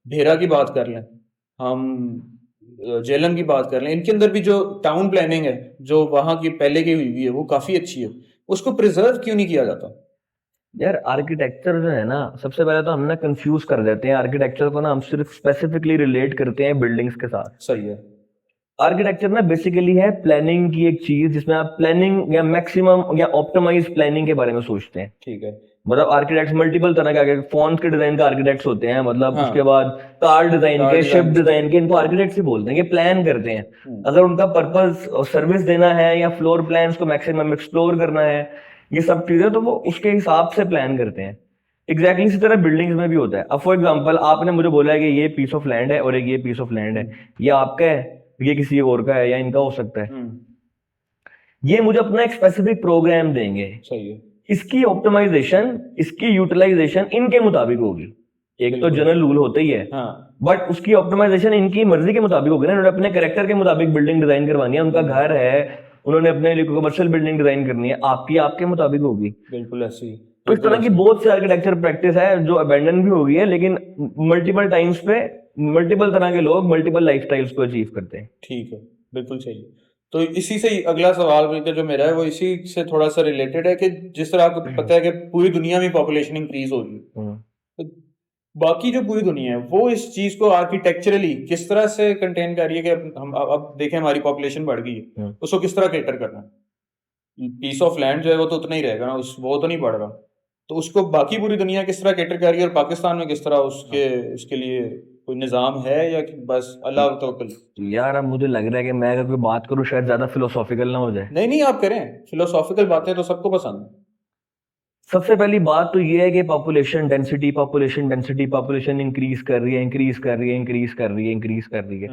भेरा की बात कर लें, हम जेलम की बात कर लें, इनके अंदर भी जो टाउन प्लानिंग है जो वहाँ की पहले की हुई है वो काफी अच्छी है। उसको प्रिजर्व क्यों नहीं किया जाता? यार आर्किटेक्चर जो है ना, सबसे पहले तो हम ना कंफ्यूज कर देते हैं आर्किटेक्चर को ना, हम सिर्फ स्पेसिफिकली रिलेट करते हैं बिल्डिंग्स के साथ। सही है। आर्किटेक्चर ना बेसिकली है प्लानिंग की एक चीज, जिसमें आप प्लानिंग या मैक्सिमम या ऑप्टिमाइज प्लानिंग के बारे में सोचते हैं। ठीक है। मतलब आर्किटेक्ट्स मल्टीपल तरह के फॉन्ट के डिजाइन का आर्किटेक्ट्स होते हैं, मतलब हाँ। उसके बाद कार डिजाइन कार के, शिप डिजाइन। डिजाइन के, इनको आर्किटेक्ट्स ही बोलते हैं, ये प्लान करते हैं। अगर उनका पर्पस सर्विस देना है या फ्लोर प्लान्स को मैक्सिमम एक्सप्लोर करना है, ये सब चीजें, तो वो उसके हिसाब से प्लान करते हैं। एग्जैक्टली इसी तरह बिल्डिंग्स में भी होता है। अब फॉर एग्जांपल आपने मुझे बोला है कि ये पीस ऑफ लैंड है और एक ये पीस ऑफ लैंड है, ये आपका है, ये किसी और का है या इनका हो सकता है। ये मुझे अपना एक स्पेसिफिक प्रोग्राम देंगे, सही है। इसकी ऑप्टिमाइजेशन, इसकी यूटिलाइजेशन इनके मुताबिक होगी। एक तो जनरल रूल होता ही है, हाँ। बट उसकी ऑप्टिमाइजेशन इनकी मर्जी के मुताबिक होगी ना। उन्होंने अपने कैरेक्टर के मुताबिक बिल्डिंग डिजाइन करवानी है, उनका घर है, उन्होंने अपने लिए कमर्शियल बिल्डिंग डिजाइन करनी है, आपकी आपके मुताबिक होगी। बिल्कुल ऐसी। तो इस तरह की बहुत सी आर्किटेक्चर प्रैक्टिस है जो अबैंडन भी हो गई है, लेकिन मल्टीपल टाइम्स पे मल्टीपल तरह के लोग मल्टीपल लाइफस्टाइल्स को अचीव करते हैं। ठीक है, बिल्कुल सही। तो इसी से ही अगला सवाल मिलकर जो मेरा है वो इसी से थोड़ा सा रिलेटेड है कि जिस तरह आपको पता है कि पूरी दुनिया में पॉपुलेशन इंक्रीज हो रही है, तो बाकी जो पूरी दुनिया है वो इस चीज को आर्किटेक्चरली किस तरह से कंटेन कर रही है कि हम अब देखें हमारी पॉपुलेशन बढ़ गई है, उसको किस तरह कैटर करना है? पीस ऑफ लैंड जो है वो तो उतना ही रहेगा ना, उस वो तो नहीं बढ़ रहा, तो उसको बाकी पूरी दुनिया किस तरह कैटर कर रही है और पाकिस्तान में किस तरह उसके लिए कोई निज़ाम है या कि बस अल्लाह तवक्कल? यार अब मुझे लग रहा है कि मैं अगर कोई बात करूँ शायद ज्यादा फिलोसॉफिकल ना हो जाए। नहीं नहीं, आप करें, फिलोसॉफिकल बातें तो सबको पसंद है। सबसे पहली बात तो ये है कि पॉपुलेशन इंक्रीज कर रही है, इंक्रीज कर रही है, इंक्रीज कर रही है, इंक्रीज कर रही है।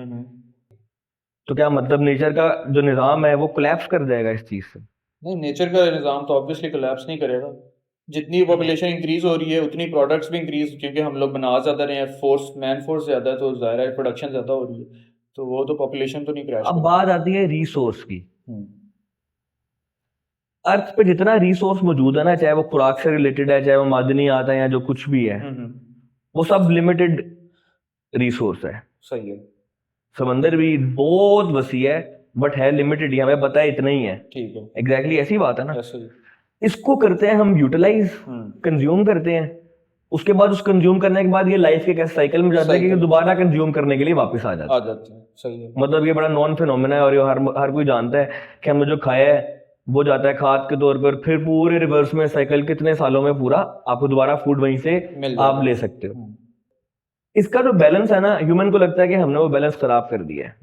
तो क्या मतलब नेचर का जो निज़ाम है वो कोलैप्स कर जाएगा इस चीज से? नहीं, नेचर का निज़ाम तो ऑब्वियसली कोलैप्स नहीं करेगा। जितनी पॉपुलेशन इंक्रीज हो रही है उतनी प्रोडक्ट्स भी इंक्रीज, क्योंकि हम लोग बना ज़्यादा रहे हैं, मैन फोर्स ज़्यादा है, तो ज़ाहिर है प्रोडक्शन ज़्यादा हो रही है, तो वो तो पॉपुलेशन तो नहीं क्रैश अब करेगी। बात आती है रिसोर्स की। हम्म, अर्थ पे जितना रिसोर्स मौजूद है ना, चाहे वो खुराक से रिलेटेड है, चाहे वो मादनियात है या जो कुछ भी है, वो सब लिमिटेड रिसोर्स है। सही है, समंदर भी बहुत वसी है बट है लिमिटेड ही, हमें पता है इतना ही है। ठीक है, एग्जैक्टली ऐसी बात है ना। ऐसे ही। इसको करते हैं हम यूटिलाइज, हम्म, कंज्यूम करते हैं। उसके बाद उस कंज्यूम करने के बाद ये लाइफ के कैसे साइकिल में जाता है कि Cycle। दोबारा कंज्यूम करने के लिए वापस आ जाता आ है। जाते हैं, सही है। मतलब ये बड़ा नॉन फिनोमेना है और ये हर कोई जानता है कि हमने जो खाया है वो जाता है खाद के तौर पर, फिर पूरे रिवर्स में साइकिल कितने सालों में पूरा आपको दोबारा फूड वहीं से मिल आप जाएगा। ले सकते हो। इसका जो बैलेंस है ना, ह्यूमन को लगता है कि हमने वो बैलेंस खराब कर दिया है।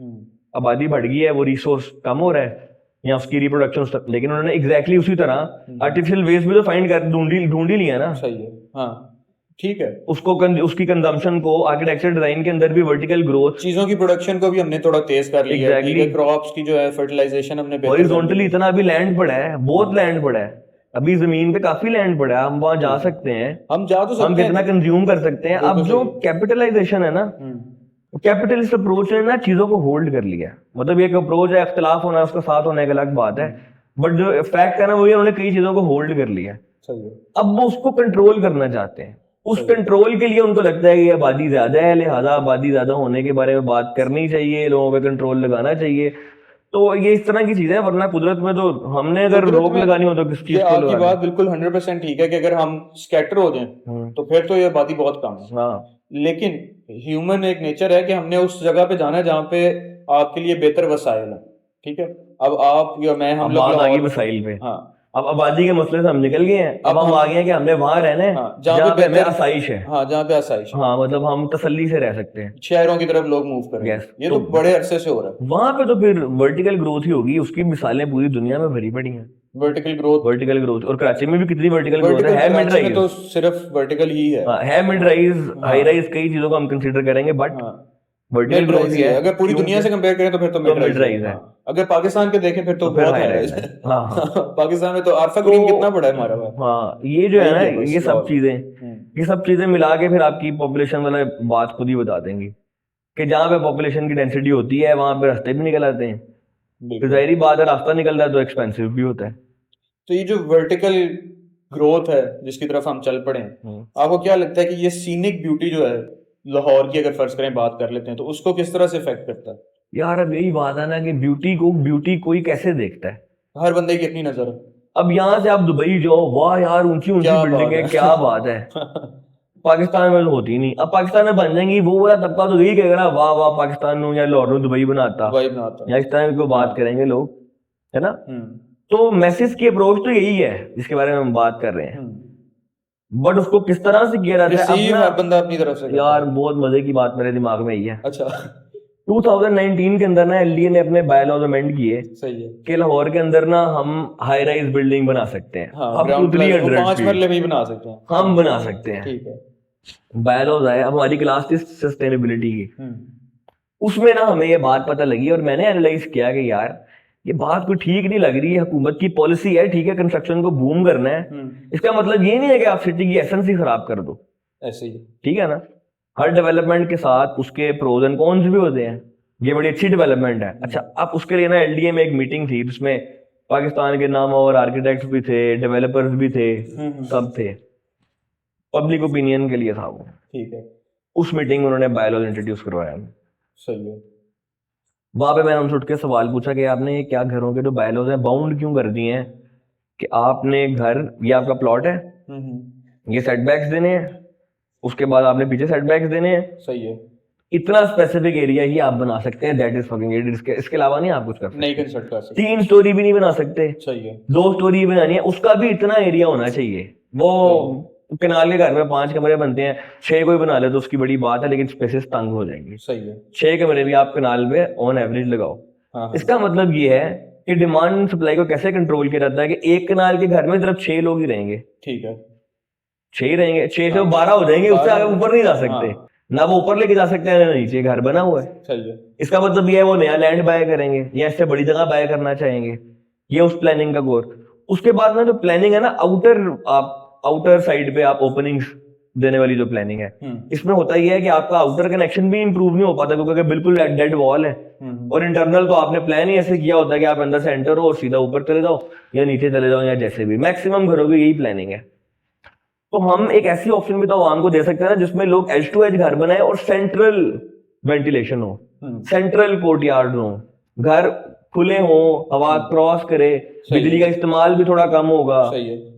आबादी बढ़ गई है, वो रिसोर्स कम हो रहा है या उसकी रिप्रोडक्शन, लेकिन उन्होंने एग्जैक्टली उसी तरह आर्टिफिशियल वेस्ट भी तो फाइंड कर ढूंढ ही लिया ना। सही है, हाँ, ठीक है। उसको उसकी कंजम्पशन को आर्किटेक्चर डिजाइन के अंदर भी वर्टिकल ग्रोथ, चीजों की प्रोडक्शन को भी हमने थोड़ा तेज कर लिया है, ठीक है। Exactly। क्रॉप्स की जो है फर्टिलाइजेशन हमने बेहतर कर हॉरिजॉन्टली ली है। इतना अभी लैंड पड़ा है, बहुत लैंड पड़ा है, अभी जमीन पे काफी लैंड पड़ा है, हम वहां जा सकते हैं, हम जा तो हम सकते कितना हैं। कंज्यूम कर सकते हैं। अब बिल्कुल जो सही। कैपिटलाइजेशन है ना, कैपिटलिस्ट अप्रोच ने ना चीजों को होल्ड कर लिया। मतलब एक अप्रोच है, इख्तलाफ होना है, उसका साथ होना एक अलग बात है, बट जो फैक्ट है ना, वही उन्होंने कई चीजों को होल्ड कर लिया। सही है, अब वो उसको कंट्रोल करना चाहते हैं। उस सही है। कंट्रोल के लिए उनको लगता है कि आबादी ज्यादा है, लिहाजा आबादी ज्यादा होने के बारे में बात करनी चाहिए, लोगों पे कंट्रोल लगाना चाहिए। तो ये इस तरह की चीजें हैं, वरना कुदरत में तो हमने अगर कुदरत रोक में लगानी हो तो किस ये चीज को आपकी लगानी? बात बिल्कुल 100% ठीक है कि अगर हम स्कैटर हो जाएं तो फिर तो ये आबादी बहुत कम है। हाँ, लेकिन ह्यूमन एक नेचर है कि हमने उस जगह पे जाना है जहाँ पे आपके लिए बेहतर वसाइल है, ठीक है। अब आप या मैं, हम अब लोग बात आ गई लाहौर, वसाइल पे। हाँ, अब आबादी के मसले से हम निकल गए हैं, अब हम आ गए हैं कि हमने वहां रहना है हाँ, जहाँ जहाँ पे पे हमें बेहतर, आसाइश है। हाँ, जहाँ पे आसाइश है, हाँ, मतलब हम तसल्ली से रह सकते हैं। शहरों की तरफ लोग मूव करेंगे। Yes। ये तो तो बड़े अरसे से हो रहा है। वहां पे तो फिर वर्टिकल ग्रोथ ही होगी, उसकी मिसालें पूरी दुनिया में भरी पड़ी हैं। वर्टिकल ग्रोथ, वर्टिकल ग्रोथ, और कराची में भी कितनी वर्टिकल ग्रोथ वर्टिकल है, मिड कराची में राइज। तो सिर्फ वर्टिकल ही है। हाँ, है मिड राइज, हाँ। हाई राइज, कई चीजों को हम कंसीडर करेंगे, बट हाँ, वर्टिकल मिड ग्रोथ राइज ही है। अगर पूरी दुनिया से कंपेयर करें तो फिर तो मिड राइज mid-rise है। हाँ। अगर पाकिस्तान के देखें फिर तो फिर बहुत हाई हाई राइज राइज है। है। हाँ हाँ। पाकिस्तान में तो आरफा ग्रीन कितना बड़ा है हमारा भाई। हाँ, ये जो है ना, यही है बस ये सब और। चीजें, ये सब चीजें मिला के फिर आपकी पॉपुलेशन वाला बात खुद ही बता देंगी कि जहाँ पे पॉपुलेशन की डेंसिटी होती है वहां पे रास्ते भी निकल आते हैं। तो बिल्कुल। जाहिर बात है, रास्ता निकलता है तो एक्सपेंसिव भी होता है। तो ये जो वर्टिकल ग्रोथ है जिसकी तरफ हम चल पड़े हैं, आपको क्या लगता है कि ये सीनिक ब्यूटी जो है लाहौर की, अगर फर्ज करें बात कर लेते हैं, तो उसको किस तरह से इफेक्ट करता है? यार अब यही बात है ना कि ब्यूटी कोई कैसे देखता है? हर बंदे की अपनी नजर है। अब यहाँ से आप दुबई जाओ, वाह यार ऊंची ऊंची क्या बिल्डिंग बात है, है। क्या बात है। पाकिस्तान में तो होती नहीं। अब पाकिस्तान में बन जाएंगी, वो वाला तबका तो यही कहेगा ना, वाह वाह पाकिस्तान में या लाहौर में दुबई बनाता, वाइब ना आता। या इस तरह की कोई बात करेंगे लोग, है ना। हम्म, तो मैसेज की अप्रोच तो यही है जिसके बारे में हम बात कर रहे हैं, बट उसको किस तरह से किया जाता है रिसीव अपना। हर बंदा अपनी तरफ से करता यार है। बहुत मजे की बात मेरे दिमाग में आई है। अच्छा, 2019 के अंदर ना एलडीए ने अपने बायलॉज अमेंड किए सही है। कि लाहौर के अंदर ना हम हाई राइज बिल्डिंग बना सकते हैं, हाँ, up to ground plus 300 5 feet मरले भी बना सकते हैं। हम बना सकते हैं। ठीक है। बायलॉज आए, अब हमारी क्लास थी सस्टेनेबिलिटी की, हम्म, उसमें ना हमें ये बात पता लगी और मैंने एनालाइज किया कि यार ये बात कोई ठीक नहीं लग रही है। हुकूमत की पॉलिसी है, ठीक है, कंस्ट्रक्शन को बूम करना है, इसका मतलब ये नहीं है कि आप सिटी की एसेंस ही खराब कर दो, ऐसे ही। ठीक है ना। हर डेवलपमेंट के साथ उसके प्रोज एंड कॉन्स भी होते हैं। ये बड़ी अच्छी डेवलपमेंट है। अच्छा, अब उसके लिए ना एलडीए में एक मीटिंग थी जिसमें पाकिस्तान के नाम और आर्किटेक्ट्स भी थे, डेवलपर्स भी थे, सब थे, पब्लिक ओपिनियन के लिए था वो। ठीक है, उस मीटिंग में उन्होंने बायलॉज इंट्रोड्यूस करवाया। सही है। वहां पे मैंने उनसे उठ के सवाल पूछा कि आपने ये क्या घरों के जो बायलॉज हैं बाउंड क्यों कर दिए हैं कि आपने घर, ये आपका प्लॉट है, ये सेटबैक्स देने हैं, उसके बाद आपने पीछे सेटबैक्स देने हैं, सही है। इतना स्पेसिफिक एरिया ही आप बना सकते हैं, दैट इज फकिंग इट। इसके अलावा नहीं आप कुछ कर सकते। नहीं कंस्ट्रक्ट कर सकते। 3 स्टोरी भी नहीं बना सकते, सही है। 2 स्टोरी बनानी है, उसका भी इतना एरिया होना चाहिए। वो कनाल के घर में 5 कमरे बनते हैं, 6 कोई बना ले तो उसकी बड़ी बात है, लेकिन स्पेसेस तंग हो जाएंगी। सही है। 6 कमरे भी आप कनाल में ऑन एवरेज लगाओ। हाँ। इसका मतलब ये है कि डिमांड सप्लाई को कैसे कंट्रोल किया जाता है कि एक कनाल के घर में सिर्फ 6 लोग ही रहेंगे। ठीक है। 6 रहेंगे, 6 से 12 हो जाएंगे, उससे आगे ऊपर नहीं जा सकते। ना वो ऊपर लेके जा सकते हैं ना नीचे, घर बना हुआ है। सही है। इसका मतलब ये है वो नया लैंड बाय करेंगे या इससे बड़ी जगह बाय करना चाहेंगे, ये उस प्लानिंग का गोर। उसके बाद ना जो प्लानिंग है ना, आउटर साइड पे आप ओपनिंग्स देने वाली जो प्लानिंग है, इसमें होता ही है कि आपका आउटर कनेक्शन भी इंप्रूव नहीं हो पाता, क्योंकि बिल्कुल डेड वॉल है। और इंटरनल तो आपने प्लान ही ऐसे किया होता है कि आप अंदर से एंटर हो और सीधा ऊपर चले जाओ या नीचे चले जाओ, या जैसे भी मैक्सिमम घरों की यही प्लानिंग है। तो हम एक ऐसी ऑप्शन भी तो आवाम को दे सकते हैं ना जिसमें लोग एज टू एज घर बनाए और सेंट्रल वेंटिलेशन हो, सेंट्रल कोर्टयार्ड हो, घर खुले हो, हवा क्रॉस करे, बिजली का इस्तेमाल भी थोड़ा कम होगा।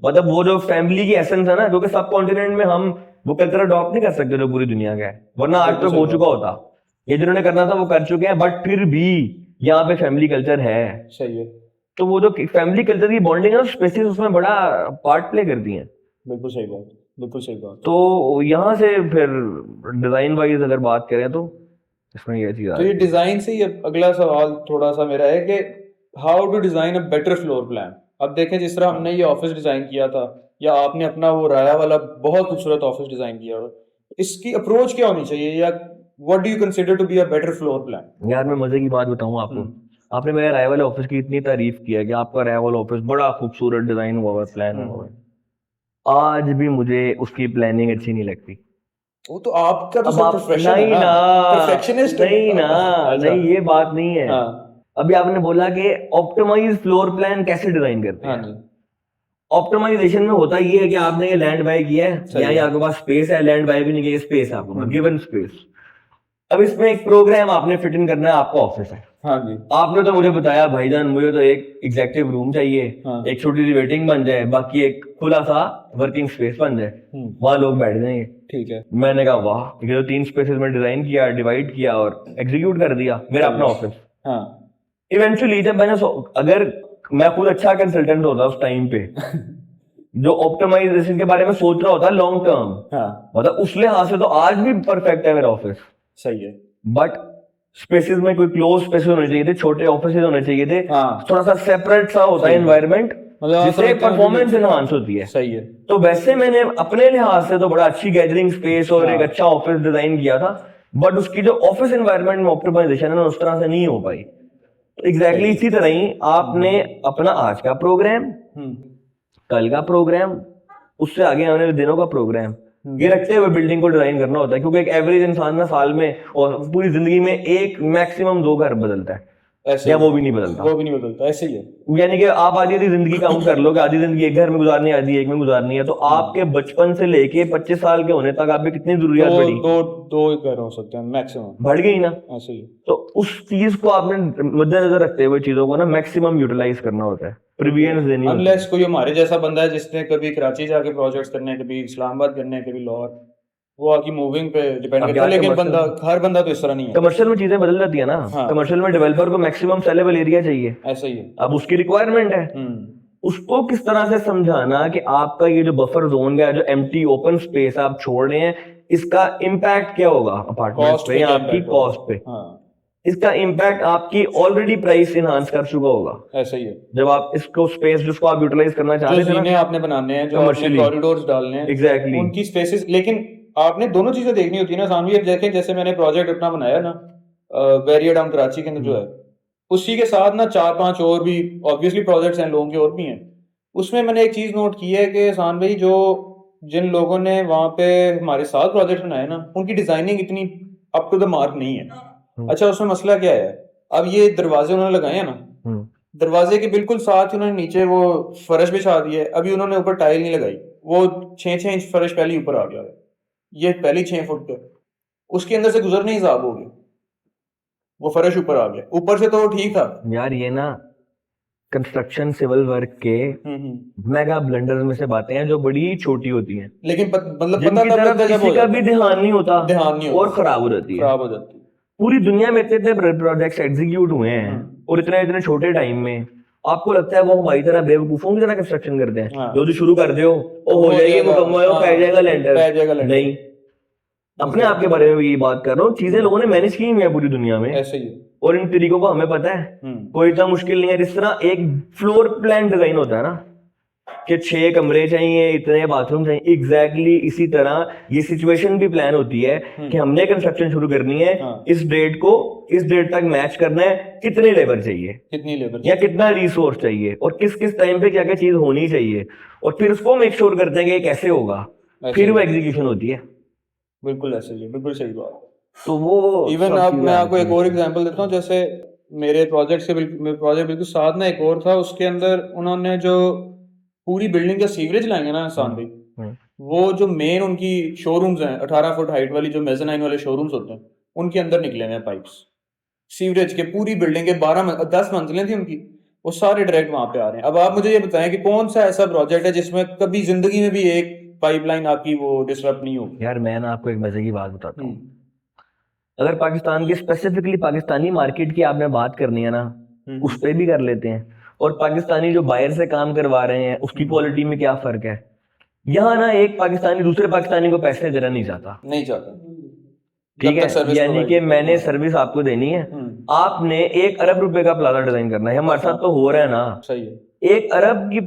मतलब वो जो फैमिली की एसेंस है ना, जो कि सब कॉन्टिनेंट में हम वो कल्चर अडॉप्ट नहीं कर सकते जो पूरी दुनिया का है, वरना आज तक हो चुका होता। ये जिन्होंने करना था वो कर चुके हैं, बट फिर भी यहाँ पे फैमिली कल्चर है। सही है। तो वो जो फैमिली कल्चर की बॉन्डिंग है, स्पेसिस उसमें बड़ा पार्ट प्ले करती है। बिल्कुल सही बात, बिल्कुल सही बात। तो यहाँ से फिर डिजाइन वाइज अगर बात करें तो इसमें ये चीज तो ये डिजाइन से ही अगला सवाल थोड़ा सा मेरा है कि how to design a better floor plan. अब देखें जिस तरह हमने ये ऑफिस डिजाइन किया था, या आपने अपना वो राया वाला बहुत खूबसूरत ऑफिस डिजाइन किया, इसकी अप्रोच क्या होनी चाहिए, या what do you consider to be a better floor plan? यार मैं मजे की बात बताऊं आपको, आपने मेरे राय वाले ऑफिस की इतनी तारीफ की है कि आपका राय वाला ऑफिस बड़ा खूबसूरत डिजाइन हुआ हुआ, प्लान हुआ है, आज भी मुझे उसकी प्लानिंग अच्छी नहीं लगती। वो तो आपका तो अब प्रोफेशन नहीं है ना, परफेक्शनिस्ट नहीं ना, नहीं ये बात नहीं है। अभी आपने बोला कि ऑप्टिमाइज फ्लोर प्लान कैसे डिजाइन करते हैं। ऑप्टिमाइजेशन में होता ये है कि आपने ये लैंड बाय किया है, या आपके पास स्पेस है, लैंड बाय भी नहीं किया, स्पेस है आपको गिवन स्पेस। अब इसमें एक प्रोग्राम आपने फिट इन करना है, आपका ऑफिस है। हाँ जी। आपने तो मुझे बताया भाईजान मुझे तो एक एग्जेक्टिव रूम चाहिए, एक छोटी सी वेटिंग बन जाए, बाकी एक खुला सा वर्किंग स्पेस बन जाए, वहां लोग बैठ जाएंगे। ठीक है। मैंने कहा वाह, ये तो 3 स्पेसेस में डिजाइन किया, डिवाइड किया और एग्जीक्यूट कर दिया मेरा अपना ऑफिस। इवेंचुअली जब मैंने अगर मैं खुद अच्छा कंसल्टेंट होता उस टाइम पे जो ऑप्टिमाइजेशन के बारे में सोच रहा होता लॉन्ग टर्म, मतलब उस लिहाज से तो आज भी परफेक्ट है मेरा ऑफिस। सही है। बट स्पेसेस में कोई क्लोज स्पेसेस होने चाहिए थे, छोटे ऑफिसेज होने चाहिए थे, थोड़ा सा सेपरेट सा होता है एनवायरनमेंट, जिससे परफॉर्मेंस एनहांस होती है। सही है। तो वैसे मैंने अपने लिहाज से तो बड़ा अच्छी गैदरिंग स्पेस और एक अच्छा ऑफिस डिजाइन किया था, बट उसकी जो ऑफिस एनवायरनमेंट में ऑप्टिमाइजेशन है ना, उस तरह से नहीं हो पाई। तो एग्जैक्टली इसी तरह ही आपने अपना आज का प्रोग्राम, कल का प्रोग्राम, उससे आगे आने वाले दिनों का प्रोग्राम, ये रखते हुए बिल्डिंग को डिजाइन करना होता है, क्योंकि एक एवरेज इंसान ना साल में और पूरी जिंदगी में एक मैक्सिमम 2 घर बदलता है, या वो भी नहीं बदलता, ऐसे ही है। यानी कि आप आधी जिंदगी काउंट कर लो कि आधी जिंदगी एक घर में गुजारनी है, आधी एक में गुजारनी है, तो आपके बचपन से लेके 25 साल के होने तक आप पे कितनी जरूरियात बढ़ी? दो घर हो सकते हैं मैक्सिमम, बढ़ गई ना। ऐसे ही। तो उस चीज को आपने मद्देनजर रखते हुए चीजों को ना मैक्सिमम यूटिलाइज करना होता है, प्रीवियंस देनी होती है। अनलेस कोई हमारे जैसा बंदा है जिसने कभी कराची जाके प्रोजेक्ट्स करने, कभी इस्लामाबाद करने, कभी लाहौर, वो आपकी मूविंग पे डिपेंड करता है, लेकिन हर बंदा तो इस तरह नहीं है। कमर्शियल में चीजें बदल जाती है ना। कमर्शियल में डेवलपर को मैक्सिमम सेलेबल एरिया चाहिए, ऐसा ही है। अब उसकी रिक्वायरमेंट है, उसको किस तरह से समझाना कि आपका ये जो बफर जोन का जो एम्प्टी ओपन स्पेस आप छोड़ रहे हैं, इसका इम्पैक्ट क्या होगा अपार्टमेंट पे या आपकी कॉस्ट पे। इसका इम्पैक्ट आपकी ऑलरेडी प्राइस इनहांस कर चुका होगा। ऐसा ही है। जब आप इसको स्पेस जिसको आप यूटिलाइज करना चाहते हैं, जो आपने बनाने हैं, जो आपने कॉरिडोर्स डालने हैं, एग्जैक्टली उनकी स्पेसेस, लेकिन आपने दोनों चीजें देखनी होती है ना सामने। अब देखें जैसे मैंने प्रोजेक्ट अपना बनाया ना वेरिया डाउन कराची के अंदर जो है, उसी के साथ ना 4-5 और भी ऑब्वियसली प्रोजेक्ट्स हैं, लोगों के और भी हैं। उसमें मैंने एक चीज नोट की है कि एहसान भाई, जो जिन लोगों ने वहां पे हमारे साथ प्रोजेक्ट बनाए ना, उनकी डिजाइनिंग इतनी अप टू द मार्क नहीं है। अच्छा, उसमें मसला क्या है? अब ये दरवाजे उन्होंने लगाए हैं ना, दरवाजे के बिल्कुल साथ उन्होंने नीचे वो फर्श बिछा दी है, अभी उन्होंने ऊपर टाइल नहीं लगाई, वो 6-6 इंच फर्श पहले ऊपर आ गया है, ये पहली 6 फुट पे, उसके अंदर से गुजरने हिसाब हो गया, वो फर्श ऊपर आ गया, ऊपर से तो ठीक था यार। ये ना कंस्ट्रक्शन सिविल वर्क के मेगा ब्लंडर्स में से बातें हैं जो बड़ी छोटी होती हैं, लेकिन मतलब जिनकी पता तब तरफ लगता है जब किसी हो का जाता भी है, ध्यान नहीं होता ध्यान नहीं और होता, खराब हो जाती है। खराब हो जाती है। पूरी दुनिया में इतने इतने प्रोजेक्ट्स एग्जीक्यूट हुए हैं और इतने इतने छोटे टाइम में, आपको लगता है वो हमारी तरह बेवकूफों की तरह कंस्ट्रक्शन करते हैं, हाँ। जो भी शुरू कर दो वो हो जाएगी मुकम्मल, वो पै जाएगा लेंटर। पै जाएगा लेंटर। नहीं, अपने आप के बारे में भी ये बात कर रहा हूँ, चीजें लोगों ने मैनेज की हुई है पूरी दुनिया में, ऐसे ही है। और इन तरीकों को हमें पता है, कोई इतना मुश्किल नहीं है। जिस तरह एक फ्लोर प्लान डिजाइन होता है ना कि 6 कमरे चाहिए, इतने बाथरूम चाहिए, एग्जैक्टली इसी तरह ये सिचुएशन भी प्लान होती है कि हमने कंस्ट्रक्शन शुरू करनी है, इस डेट को इस डेट तक मैच करना है, कितनी लेबर चाहिए, कितनी लेबर या कितना रिसोर्स चाहिए, और किस किस टाइम पे क्या क्या चीज होनी चाहिए, और फिर उसको मेक श्योर करते हैं कि ये कैसे होगा, फिर वो एग्जीक्यूशन होती है। बिल्कुल ऐसे ही है, बिल्कुल सही बात। तो वो इवन अब मैं आपको एक और एग्जांपल देता हूँ, जैसे मेरे प्रोजेक्ट बिल्कुल साथ ना एक और था, उसके अंदर उन्होंने जो पूरी बिल्डिंग का सीवरेज लाएंगे ना आसान भाई, वो जो मेन उनकी शोरूम्स हैं 18 फुट हाइट वाली जो मेज़नाइन वाले शोरूम्स होते हैं, उनके अंदर निकले हुए हैं पाइप्स सीवरेज के, पूरी बिल्डिंग के 10 मंजिलें थी उनकी, वो सारे डायरेक्ट वहां पे आ रहे हैं। अब आप मुझे ये बताएं कि कौन सा ऐसा प्रोजेक्ट है जिसमें कभी जिंदगी में भी एक पाइपलाइन आपकी वो डिसरप्ट नहीं होगी। यार मैं ना आपको एक मजे की बात बताता हूँ, अगर पाकिस्तान की स्पेसिफिकली पाकिस्तानी मार्केट की आपने बात करनी है ना, उस पर भी कर लेते हैं, और पाकिस्तानी जो बाहर से काम करवा रहे हैं उसकी क्वालिटी में क्या फर्क है। यहाँ ना एक पाकिस्तानी दूसरे पाकिस्तानी को पैसे देना नहीं चाहता, नहीं चाहता, ठीक है, यानी कि मैंने सर्विस आपको देनी है, आपने 1 अरब रुपए का प्लाजा डिजाइन करना है, हमारे साथ तो हो रहा है ना, सही है, 1 अरब की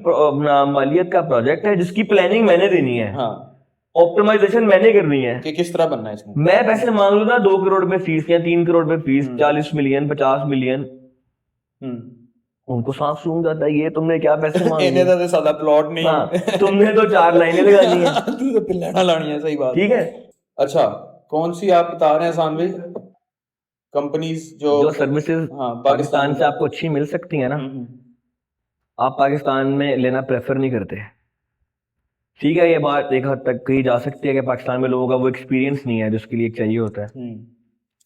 मालियत का प्रोजेक्ट है जिसकी प्लानिंग मैंने देनी है, ऑप्टिमाइजेशन मैंने करनी है कि किस तरह बनना है इसमें। मैं पैसे मांग लूँ ना 2 करोड़ पे फीस या 3 करोड़ पे फीस, 40 मिलियन 50 मिलियन, उनको सांप सूंघ जाता है, ये तुमने क्या पैसे मांगे, इन्हें तो सादा प्लॉट नहीं, हाँ, तुमने तो 4 लाइनें लगानी है, तू तो पिल्लाना लानी है, सही बात, ठीक है। अच्छा कौन सी आप बता रहे हैं आसान भाई कंपनीज जो सर्विसेज पाकिस्तान से आपको अच्छी मिल सकती है ना, आप पाकिस्तान में लेना प्रेफर नहीं करते, ठीक है, ये बात एक हद तक कही जा सकती है कि पाकिस्तान में लोगों का वो एक्सपीरियंस नहीं है जो उसके लिए चाहिए होता है,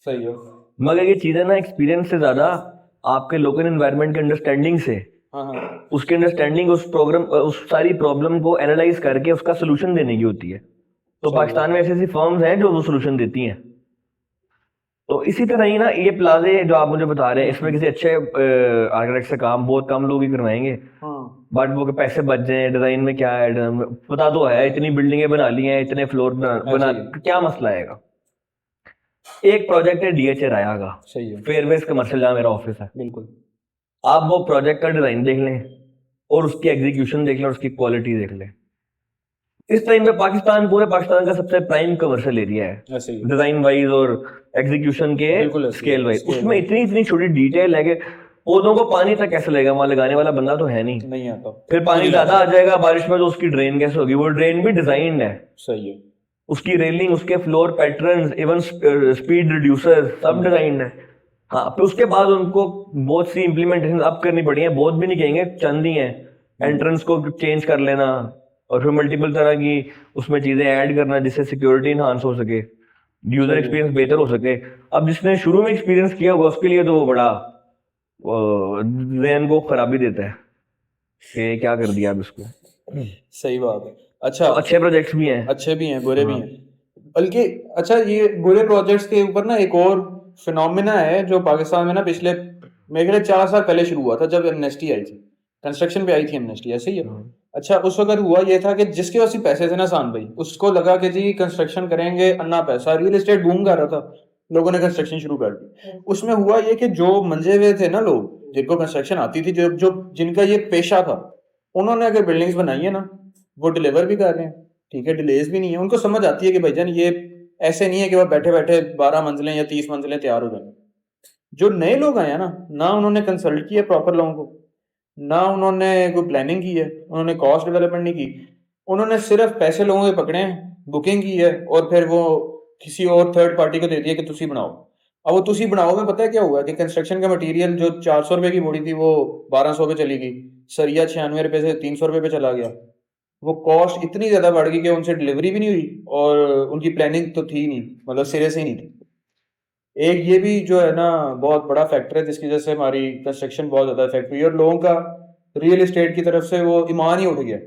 सही है, मगर ये चीजें ना एक्सपीरियंस से ज्यादा आपके लोकल एनवायरनमेंट के अंडरस्टैंडिंग से, उसके अंडरस्टैंडिंग उस सारी प्रॉब्लम को एनालाइज करके उसका सोल्यूशन देने की होती है। तो पाकिस्तान में ऐसी ऐसी फर्म्स हैं जो वो सोल्यूशन देती हैं। तो इसी तरह ही ना ये प्लाजे जो आप मुझे बता रहे हैं, इसमें किसी अच्छे आर्किटेक्ट से काम बहुत कम लोग ही करवाएंगे, बट वो के पैसे बच जाए, डिजाइन में क्या है पता तो है, इतनी बिल्डिंगें बना ली हैं, इतने फ्लोर बना क्या मसला आएगा। एक प्रोजेक्ट है डीएचए राया का, सही है, फेयरवेज कमर्शियल जहाँ मेरा ऑफिस है, बिल्कुल, आप वो प्रोजेक्ट का डिजाइन देख लें और उसकी एग्जीक्यूशन देख लें और उसकी क्वालिटी देख लें। इस टाइम पे पाकिस्तान पूरे पाकिस्तान का सबसे प्राइम कमर्शियल एरिया है डिजाइन वाइज और एग्जीक्यूशन के स्केल वाइज, उसमें इतनी इतनी छोटी डिटेल है कि पौधों को पानी तक कैसे लगेगा, वहां लगाने वाला बंदा तो है नहीं आता, फिर पानी ज्यादा आ जाएगा बारिश में तो उसकी ड्रेन कैसे होगी, वो ड्रेन भी डिजाइंड है, सही है, उसकी रेलिंग, उसके floor patterns, even speed reducer सब डिजाइंड है। हाँ, फिर उसके बाद उनको बहुत सी इम्प्लीमेंटेशन अब करनी पड़ी है, बहुत भी नहीं कहेंगे, चंद ही है, एंट्रेंस को चेंज कर लेना और फिर मल्टीपल तरह की उसमें चीजें ऐड करना जिससे सिक्योरिटी इनहांस हो सके, यूजर एक्सपीरियंस बेहतर हो सके। अब जिसने शुरू में एक्सपीरियंस किया होगा उसके लिए तो वो बड़ा ज़हन को खराबी देता है कि क्या कर दिया अब इसको। सही बात है। अच्छा, तो अच्छे प्रोजेक्ट्स भी हैं, अच्छे भी हैं, बुरे भी हैं, बल्कि अच्छा ये बुरे प्रोजेक्ट्स के ऊपर ना एक और फिनोमिना है जो पाकिस्तान में ना पिछले मेरे ख्याल 4 साल पहले शुरू हुआ था, जब एमनेस्टी आई थी, कंस्ट्रक्शन पे आई थी एमनेस्टी, ऐसे ही है। अच्छा, उस वक्त हुआ ये था कि जिसके पास पैसे थे ना सान भाई, उसको लगा कि जी कंस्ट्रक्शन करेंगे, अन्ना पैसा, रियल एस्टेट बूम कर रहा था, लोगों ने कंस्ट्रक्शन शुरू कर दी। उसमें हुआ ये कि जो मंजे हुए थे ना लोग, जिनको कंस्ट्रक्शन आती थी, जो जिनका ये पेशा था, उन्होंने अगर बिल्डिंग्स बनाई है ना, वो डिलीवर भी कर रहे हैं, ठीक है, डिलेज भी नहीं है, उनको समझ आती है कि भाईजान ये ऐसे नहीं है कि वह बैठे बैठे 12 मंजिलें या 30 मंजिलें तैयार हो जाएंगे। जो नए लोग आए हैं ना उन्होंने कंसल्ट किया प्रॉपर लोगों को, ना उन्होंने कोई प्लानिंग की है, उन्होंने कॉस्ट डेवलपमेंट नहीं की, उन्होंने सिर्फ पैसे लोगों के पकड़े हैं, बुकिंग की है और फिर वो किसी और थर्ड पार्टी को दे दिया कि तुसी बनाओ। अब वो तुसी बनाओ में पता है क्या हुआ कि कंस्ट्रक्शन का मटेरियल जो 400 रुपए की बोरी थी वो 1200 पे चली गई, सरिया 96 रुपए से 300 रुपए पे चला गया, वो कॉस्ट इतनी ज्यादा बढ़ गई कि उनसे डिलीवरी भी नहीं हुई और उनकी प्लानिंग तो थी नहीं, मतलब सिरे से ही नहीं थी। एक ये भी जो है ना बहुत बड़ा फैक्टर है जिसकी वजह से हमारी कंस्ट्रक्शन बहुत ज्यादा इफेक्ट हुई और लोगों का रियल एस्टेट की तरफ से वो ईमान ही उठ गया,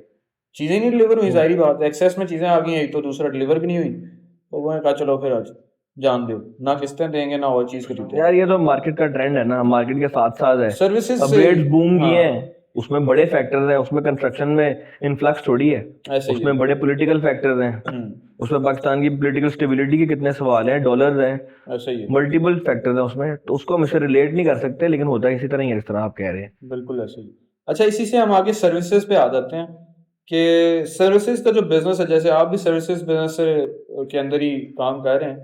चीजें नहीं डिलीवर हुई, जाहिर बात है एक्सेस में चीजें आ गई हैं, एक तो दूसरा डिलीवर भी नहीं हुई, तो वो कहा चलो फिर आज जान दो, ना किस्तें देंगे ना और चीज खरीदेंगे। यार ये तो मार्केट का ट्रेंड है ना, मार्केट के साथ साथ है। सर्विसेज अब से रेट्स बूम हाँ, किए हैं, उसमें बड़े फैक्टर्स हैं, उसमें कंस्ट्रक्शन में इन्फ्लक्स थोड़ी है, ऐसे ही उसमें बड़े पॉलिटिकल फैक्टर्स हैं, उसमें पाकिस्तान की पॉलिटिकल स्टेबिलिटी के कितने सवाल हैं, डॉलर्स हैं, ऐसे ही है, मल्टीपल फैक्टर्स हैं उसमें, तो उसको हम इससे रिलेट नहीं कर सकते, लेकिन होता है इसी तरह ही है, जिस तरह आप कह रहे हैं। बिल्कुल ऐसे ही। अच्छा, इसी से हम आगे सर्विसेज पे आ जाते हैं कि सर्विसेज का जो बिजनेस है, जैसे आप भी सर्विसेज बिजनेस के अंदर ही काम कर रहे हैं,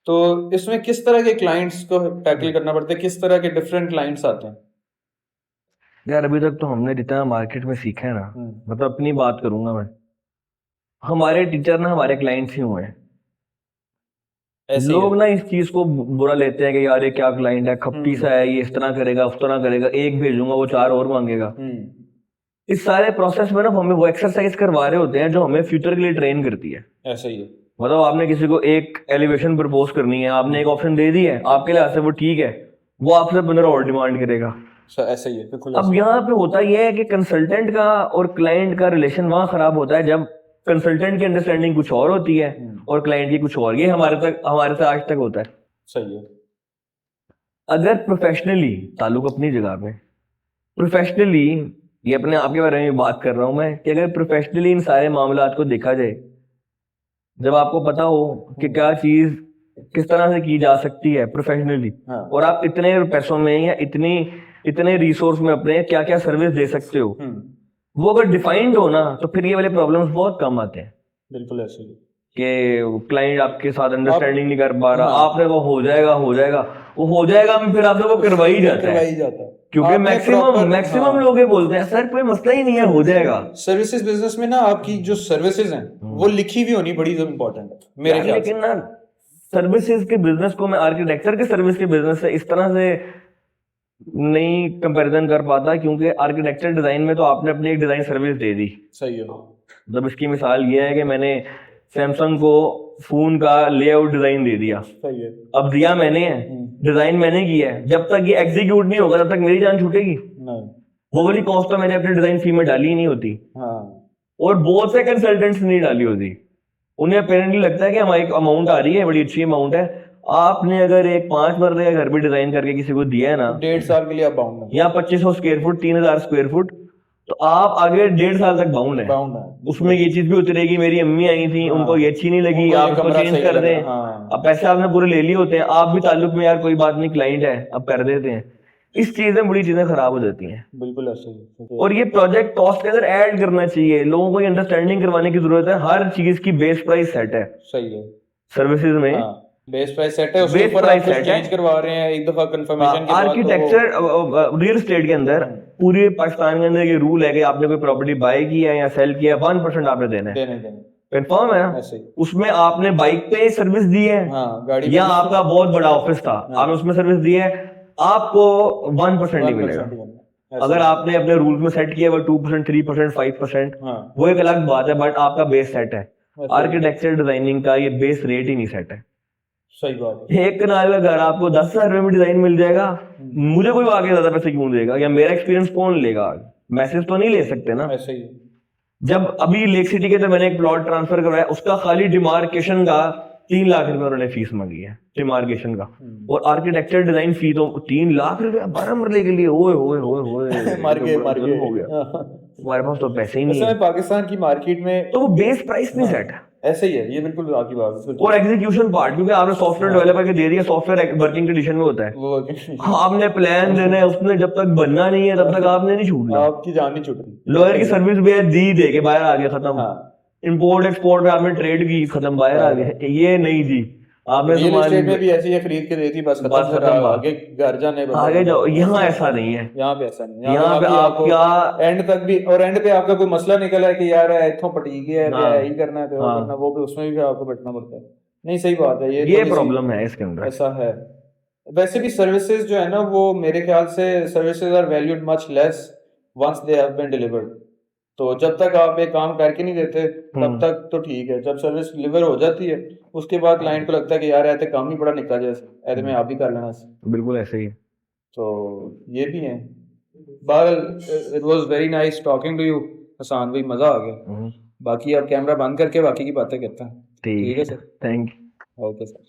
तो इसमें किस तरह के क्लाइंट्स को टैकल करना पड़ता है, किस तरह के डिफरेंट क्लाइंट्स आते हैं? यार अभी तक तो हमने जितना मार्केट में सीखा है ना, मतलब अपनी बात करूंगा मैं, हमारे टीचर ना हमारे क्लाइंट्स ही हुए हैं। ऐसे ही लोग है। ना इस चीज को बुरा लेते हैं कि यार ये क्या क्लाइंट है, खप्पी सा है, ये इस तरह करेगा उस तरह करेगा, एक भेजूंगा वो 4 और मांगेगा। इस सारे प्रोसेस में ना हमें वो एक्सरसाइज करवा रहे होते हैं जो हमें फ्यूचर के लिए ट्रेन करती है। ऐसे ही है। मतलब आपने किसी को एक एलिवेशन प्रपोज करनी है, आपने एक ऑप्शन दे दी है, आपके लिहाज से वो ठीक है, वो आपसे 15 और डिमांड करेगा। ऐसे ही है, बिल्कुल अब यहाँ पे होता यह है कि कंसल्टेंट का और क्लाइंट का रिलेशन वहां खराब होता है जब कंसल्टेंट की अंडरस्टैंडिंग कुछ और होती है और क्लाइंट की कुछ और। ये हमारे से आज तक होता है। सही है। अगर प्रोफेशनली, ताल्लुक अपनी जगह पे, प्रोफेशनली, ये अपने आप के बारे में बात कर रहा हूं मैं, कि अगर प्रोफेशनली इन सारे मामलात को देखा जाए, जब आपको पता हो कि क्या चीज किस तरह से की जा सकती है प्रोफेशनली, और आप इतने पैसों में या इतने रिसोर्स में अपने क्या क्या सर्विस दे सकते हो, वो अगर डिफाइंड हो ना, तो फिर ये वाले प्रॉब्लम्स बहुत कम आते हैं। बिल्कुल ऐसे ही कि क्लाइंट आपके साथ अंडरस्टैंडिंग नहीं कर पा रहा, आपने वो हो जाएगा वो हो जाएगा, फिर आपसे वो करवा ही जाता है, क्योंकि मैक्सिमम लोग ये बोलते हैं सर कोई मसला ही नहीं है, हो जाएगा। सर्विसेज बिजनेस में ना आपकी जो सर्विसेज हैं वो लिखी भी होनी बड़ी इंपॉर्टेंट है मेरे ख्याल से। लेकिन ना सर्विसेज के बिजनेस को मैं आर्किटेक्चर के सर्विस के बिजनेस से इस तरह से नहीं कंपैरिजन कर पाता, क्योंकि आर्किटेक्चर डिजाइन में तो आपने अपनी एक डिजाइन सर्विस दे दी। सही है। मतलब इसकी मिसाल ये है कि मैंने सैमसंग को फोन का लेआउट डिजाइन दे दिया। सही है। अब दिया मैंने है, डिजाइन मैंने किया है, जब तक ये एग्जीक्यूट नहीं होगा तब तक मेरी जान छूटेगी नहीं। वो वाली कॉस्ट तो मैंने अपने डिजाइन फी में डाली ही नहीं होती। हाँ। और बहुत से कंसल्टेंट्स नहीं डाली होती। उन्हें अपेरेंटली लगता है कि हमारी अमाउंट आ रही है, बड़ी अच्छी अमाउंट है। आपने अगर एक 5 मरले का घर भी डिजाइन करके किसी को दिया है ना, 1.5 साल के लिए आप बाउंड है, या 2500 स्क्वायर फुट, 3000 स्क्वायर फुट, तो आप आगे 1.5 साल तक बाउंड है। उसमें ये चीज भी होती रहेगी, मेरी अम्मी आई थी, उनको ये अच्छी नहीं लगी, आप उसको चेंज कर दें। अब पैसे आपने पूरे ले लिए होते हैं, आप भी ताल्लुक में यार कोई बात नहीं, क्लाइंट है, अब कर देते हैं। इस चीज में बड़ी चीजें खराब हो जाती हैं। बिल्कुल ऐसे ही। और ये प्रोजेक्ट कॉस्ट के अंदर ऐड करना चाहिए, लोगों को अंडरस्टैंडिंग करवाने की जरूरत है। हर चीज की बेस प्राइस सेट है। सही है। सर्विसेज में बेस प्राइस सेट है, उसके ऊपर आप कुछ चेंज करवा रहे हैं एक दफा कंफर्मेशन के बाद। आर्किटेक्चर रियल एस्टेट के अंदर पूरे पाकिस्तान के अंदर ये रूल है कि आपने कोई प्रॉपर्टी बाय किया है या सेल किया, 1% आपने देना है। कंफर्म है ना? उसमें आपने बाइक पे सर्विस दी है, गाड़ी या आपका बहुत बड़ा ऑफिस था, आपने उसमें सर्विस दी है, आपको 1% ही मिलेगा। अगर आपने अपने रूल्स में सेट किया 2%, 3%, 5%, वो एक अलग बात है, बट आपका बेस सेट है। आर्किटेक्चर डिजाइनिंग का ये बेस रेट ही नहीं सेट है। सही बात है। एक कनाल का घर आपको 10,000 रुपए में डिजाइन मिल जाएगा, मुझे कोई आगे ज्यादा पैसे क्यों देगा, या मेरा एक्सपीरियंस कौन लेगा? मैसेज तो नहीं ले सकते ना। ऐसे ही। जब अभी लेक सिटी के अंदर मैंने एक प्लॉट ट्रांसफर करवाया, उसका खाली डिमार्केशन का 3 लाख रुपए उन्होंने फीस मांगी है, डिमार्केशन का। और आर्किटेक्चर डिजाइन फी तो 3 लाख रुपए 12 मरले के लिए। ओए ओए ओए ओए मार गए हो गया। हमारे पास तो पैसे ही नहीं है। पाकिस्तान की मार्केट में तो वो बेस प्राइस नहीं सेट है। ऐसे ही है, ये बिल्कुल आपकी बात है। और एग्जीक्यूशन पार्ट, क्योंकि आपने सॉफ्टवेयर डेवलपर के दे दिया, सॉफ्टवेयर वर्किंग कंडीशन में होता है, आपने प्लान देना है, उसने जब तक बनना नहीं है तब तक आपने नहीं छूटना, आपकी जान नहीं छूटनी। लॉयर की सर्विस भी दी दे के बाहर आ गया, खत्म। इंपोर्ट एक्सपोर्ट में आपने ट्रेड की, खत्म, बाहर आ गया। ये नहीं जी, आपने रियल एस्टेट में भी ऐसी है, खरीद के देती बस खत्म, आगे घर जाने आगे जाओ। यहाँ ऐसा नहीं है, यहाँ पे ऐसा नहीं है। यहाँ पे आपका एंड तक भी, और एंड पे आपका कोई मसला निकला है कि यार इथों पटी गया है, यही करना है, करना, वो भी उसमें भी आपको बैठना पड़ता है। नहीं, सही बात है, ये प्रॉब्लम है इसके अंदर, ऐसा है। वैसे भी सर्विसेज जो है ना, वो मेरे ख्याल से services are valued much less once they have been delivered. तो जब तक आप एक काम करके नहीं देते तब तक तो ठीक है, जब सर्विस डिलीवर हो जाती है उसके बाद क्लाइंट को लगता है कि यार ऐसे काम ही बड़ा निकला जैसे, ऐसे में आप ही कर लेना। बिल्कुल ऐसे ही। तो ये भी है। बहरहाल it was very nice talking to you Hasan भाई, मज़ा आ गया। बाकी आप कैमरा बंद करके बाकी की बातें करते हैं। ठीक है ठीक sir, thank you. Okay sir.